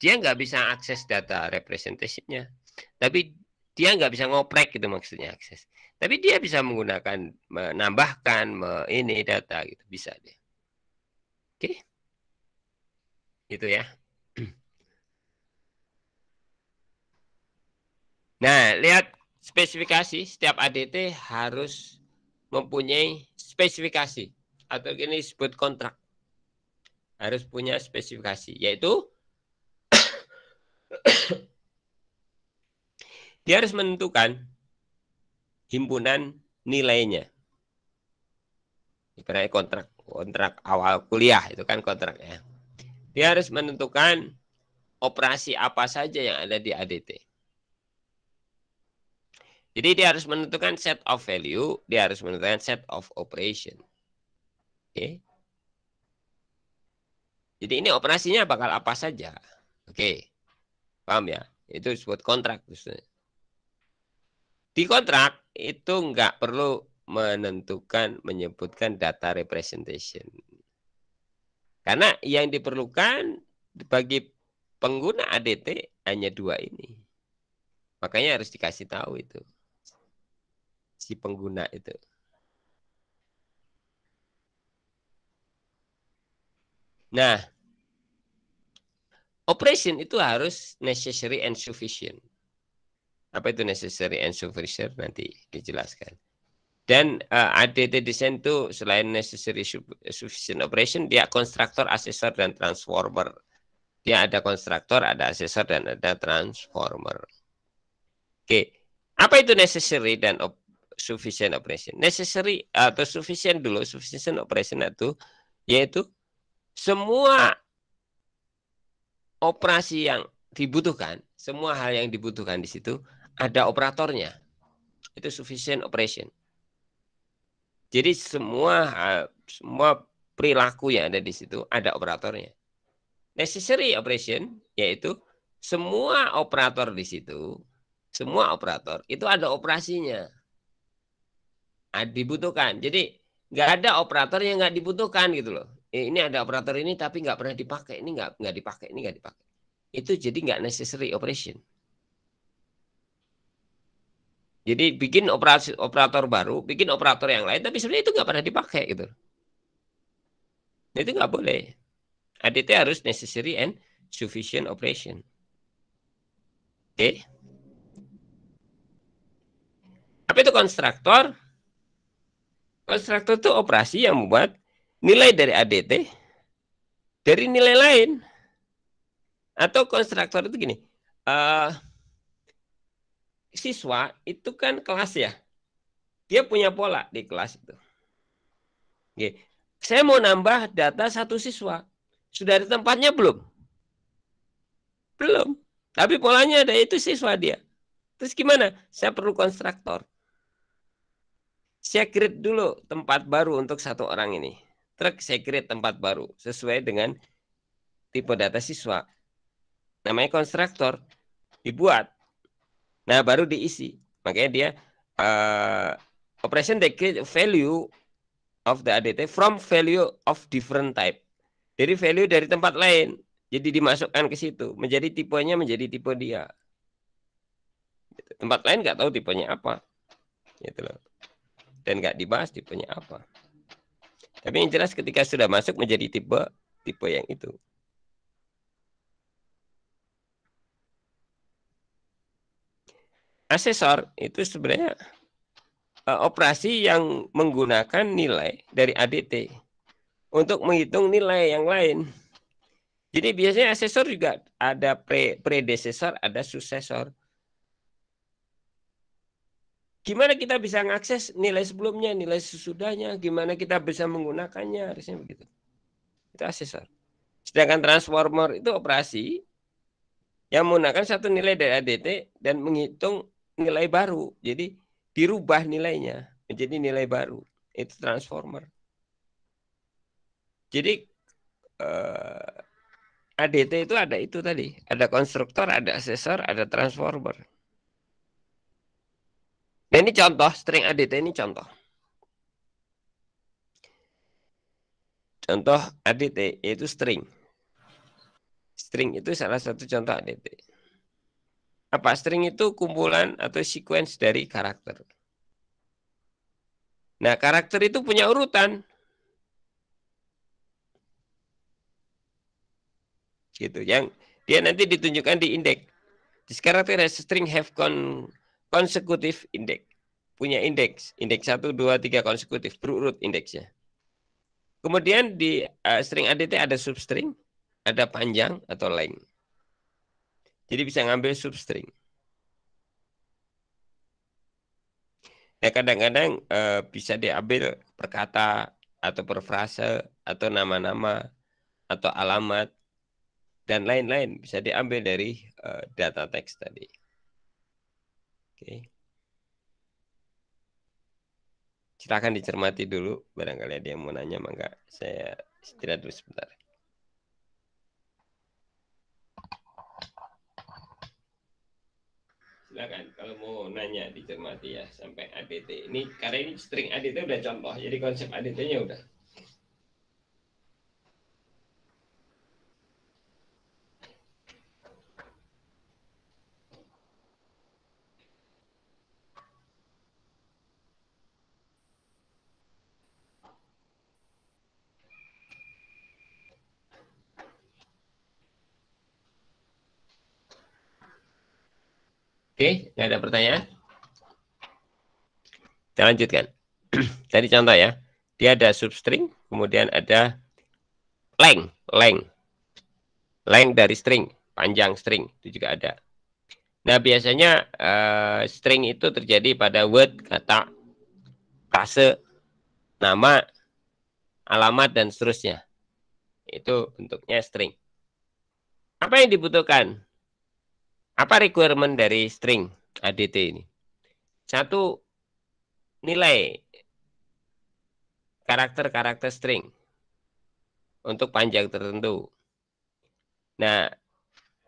dia nggak bisa akses data representation-nya. Tapi dia nggak bisa ngoprek gitu maksudnya akses. Tapi dia bisa menggunakan, menambahkan, ini data gitu. Bisa dia. Oke. Gitu ya. Nah, lihat spesifikasi. Setiap ADT harus mempunyai spesifikasi. Atau ini disebut kontrak. Harus punya spesifikasi. Yaitu dia harus menentukan himpunan nilainya. Ibaratnya kontrak awal kuliah itu kan kontraknya. Dia harus menentukan operasi apa saja yang ada di ADT. Jadi dia harus menentukan set of value, dia harus menentukan set of operation. Oke. Jadi ini operasinya bakal apa saja. Oke. Paham ya? Itu disebut kontrak. Di kontrak itu nggak perlu menyebutkan data representation. Karena yang diperlukan bagi pengguna ADT hanya dua ini. Makanya harus dikasih tahu itu. Si pengguna itu. Nah, operation itu harus necessary and sufficient. Apa itu necessary and sufficient? Nanti dijelaskan. Dan ADT design itu selain necessary sufficient operation, dia konstruktor, asesor, dan transformer. Dia ada konstruktor, ada asesor, dan ada transformer. Oke, apa itu necessary dan sufficient operation? Necessary atau sufficient dulu, sufficient operation itu yaitu semua operasi yang dibutuhkan, semua hal yang dibutuhkan di situ ada operatornya. Itu sufficient operation. Jadi semua perilaku yang ada di situ ada operatornya. Necessary operation yaitu semua operator di situ, semua operator itu ada operasinya. Dibutuhkan. Jadi nggak ada operator yang nggak dibutuhkan gitu loh. Ini ada operator ini tapi nggak pernah dipakai, ini nggak dipakai, ini nggak dipakai. Itu jadi nggak necessary operation. Jadi bikin operator baru, bikin operator yang lain, tapi sebenarnya itu nggak pernah dipakai gitu. Itu nggak boleh. ADT harus necessary and sufficient operation. Oke. Apa itu konstruktor? Konstruktor itu operasi yang membuat nilai dari ADT dari nilai lain. Atau konstruktor itu gini, siswa itu kan kelas ya, dia punya pola di kelas itu. Oke. Saya mau nambah data satu siswa, sudah ada tempatnya belum? Belum, tapi polanya ada, itu siswa dia. Terus gimana? Saya perlu konstruktor. Saya create dulu tempat baru untuk satu orang ini. Terus saya create tempat baru sesuai dengan tipe data siswa. Namanya konstruktor, dibuat. Nah, baru diisi. Makanya dia operation that create value of the ADT from value of different type. Jadi value dari tempat lain. Jadi dimasukkan ke situ. Menjadi tipenya menjadi tipe dia. Tempat lain nggak tahu tipenya apa. Gitu loh. Dan nggak dibahas tipenya apa. Tapi yang jelas ketika sudah masuk menjadi tipe yang itu. Asesor itu sebenarnya operasi yang menggunakan nilai dari ADT untuk menghitung nilai yang lain. Jadi biasanya asesor juga ada predecessor, ada successor. Gimana kita bisa mengakses nilai sebelumnya, nilai sesudahnya, gimana kita bisa menggunakannya, harusnya begitu. Itu asesor. Sedangkan transformer itu operasi yang menggunakan satu nilai dari ADT dan menghitung nilai baru. Jadi dirubah nilainya menjadi nilai baru. Itu transformer. Jadi ADT itu ada itu tadi. Ada konstruktor, ada asesor, ada transformer. Nah ini contoh, string ADT ini contoh. Contoh ADT yaitu string. String itu salah satu contoh ADT. Apa? String itu kumpulan atau sequence dari karakter. Nah, karakter itu punya urutan. Gitu. Yang dia nanti ditunjukkan di indeks. This character has string have consecutive index. Punya indeks. Indeks 1, 2, 3 konsekutif. Berurut indeksnya. Kemudian di string ADT ada substring, ada panjang atau length. Jadi bisa ngambil substring. Nah, kadang-kadang bisa diambil per kata atau per frase atau nama-nama atau alamat dan lain-lain bisa diambil dari data teks tadi. Oke. Silakan dicermati dulu, barangkali ada yang mau nanya, maka saya istirahat dulu sebentar. Silakan kalau mau nanya dicermati ya sampai ADT. Ini karena ini string ADT udah contoh, jadi konsep ADT-nya udah. Oke, nggak ada pertanyaan? Kita lanjutkan. Tadi contoh ya. Dia ada substring, kemudian ada length. Length dari string, panjang string, itu juga ada. Nah, biasanya string itu terjadi pada word, kata, frase, nama, alamat, dan seterusnya. Itu bentuknya string. Apa yang dibutuhkan? Apa requirement dari string ADT ini? Satu, nilai karakter-karakter string untuk panjang tertentu. Nah,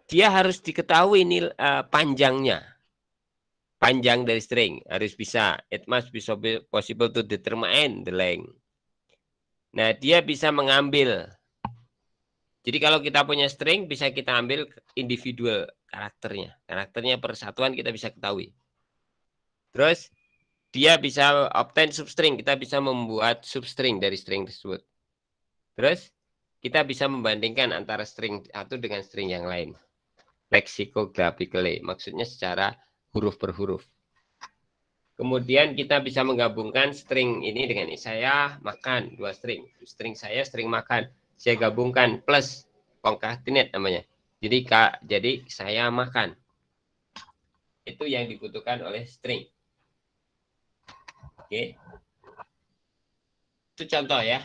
dia harus diketahui panjangnya. Panjang dari string harus bisa. It must be possible to determine the length. Nah, dia bisa mengambil. Jadi kalau kita punya string, bisa kita ambil individual karakternya. Karakternya persatuan kita bisa ketahui. Terus dia bisa obtain substring. Kita bisa membuat substring dari string tersebut. Terus kita bisa membandingkan antara string satu dengan string yang lain. Lexicographically. Maksudnya secara huruf per huruf. Kemudian kita bisa menggabungkan string ini dengan ini. Saya makan, 2 string. String saya, string makan. Saya gabungkan plus concatenate namanya. Jadi saya makan. Itu yang dibutuhkan oleh string. Oke. Itu contoh ya.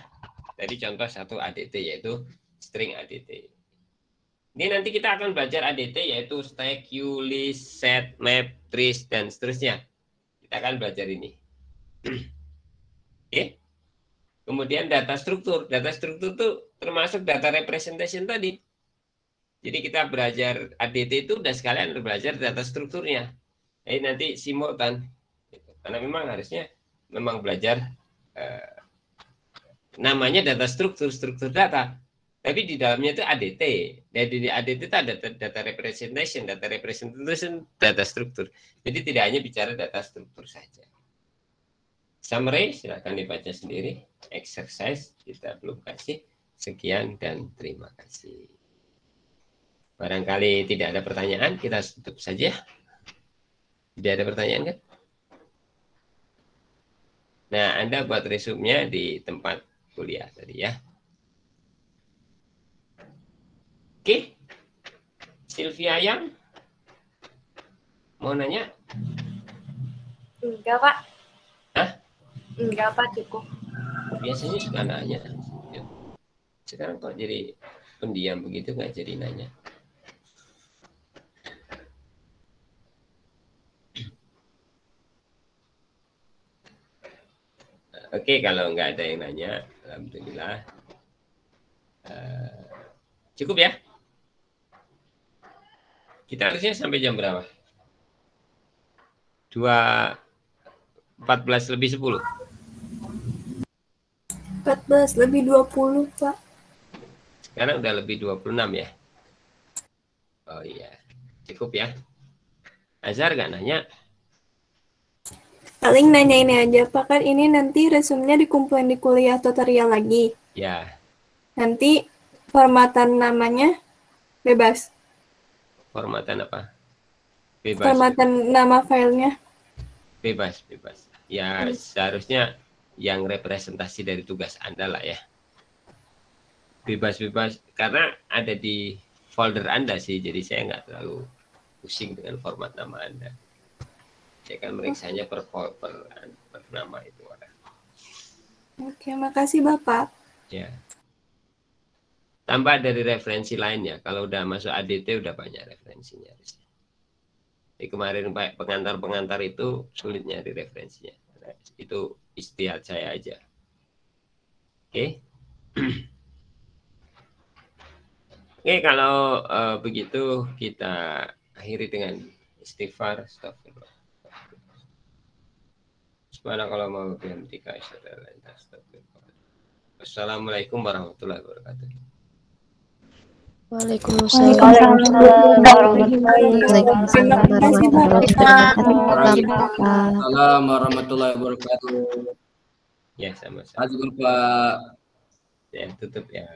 Tadi contoh satu ADT yaitu string ADT. Ini nanti kita akan belajar ADT yaitu stack, queue, list, set, map, trace, dan seterusnya. Kita akan belajar ini. Oke. Kemudian data struktur. Data struktur itu termasuk data representation tadi. Jadi kita belajar ADT itu udah sekalian belajar data strukturnya. Jadi nanti simultan. Karena memang harusnya memang belajar namanya data struktur data. Tapi di dalamnya itu ADT. Jadi di ADT itu ada data representation, data struktur. Jadi tidak hanya bicara data struktur saja. Summary, silakan dibaca sendiri. Exercise, kita belum kasih. Sekian dan terima kasih. Barangkali tidak ada pertanyaan, kita tutup saja. Tidak ada pertanyaan kan? Nah, Anda buat resumenya di tempat kuliah tadi ya. Oke, Sylvia yang mau nanya? Enggak, Pak. Hah? Enggak, Pak, cukup. Biasanya suka nanya. Sekarang kok jadi pendiam begitu, nggak jadi nanya. Oke, kalau nggak ada yang nanya, alhamdulillah. Cukup ya? Kita harusnya sampai jam berapa? 14 lebih 10. 14 lebih 20, Pak. Sekarang udah lebih 26 ya? Oh iya. Cukup ya? Azhar nggak nanya? Paling nanya ini aja, Pak. Kan ini nanti resumenya dikumpulin di kuliah tutorial lagi. Ya. Nanti formatan namanya bebas. Formatan apa? Bebas. Formatan nama filenya. Bebas. Ya, seharusnya yang representasi dari tugas Anda lah ya. Bebas. Karena ada di folder Anda sih, jadi saya nggak terlalu pusing dengan format nama Anda. Saya akan meriksanya per nama itu. Oke, makasih Bapak. Ya. Tambah dari referensi lainnya. Kalau udah masuk ADT udah banyak referensinya. Jadi kemarin pengantar itu sulit nyari referensinya. Itu istihad saya aja. Oke. Oke, kalau begitu kita akhiri dengan istighfar. Astagfirullah. Subhanakallahumma wa bihamdika asyhadu an la ilaha illa anta astaghfiruka wa atubu ilaik. Wassalamualaikum warahmatullahi wabarakatuh. Waalaikumsalam warahmatullahi wabarakatuh. Ya, sama-sama. Terima kasih, Pak. Ya, tutup ya.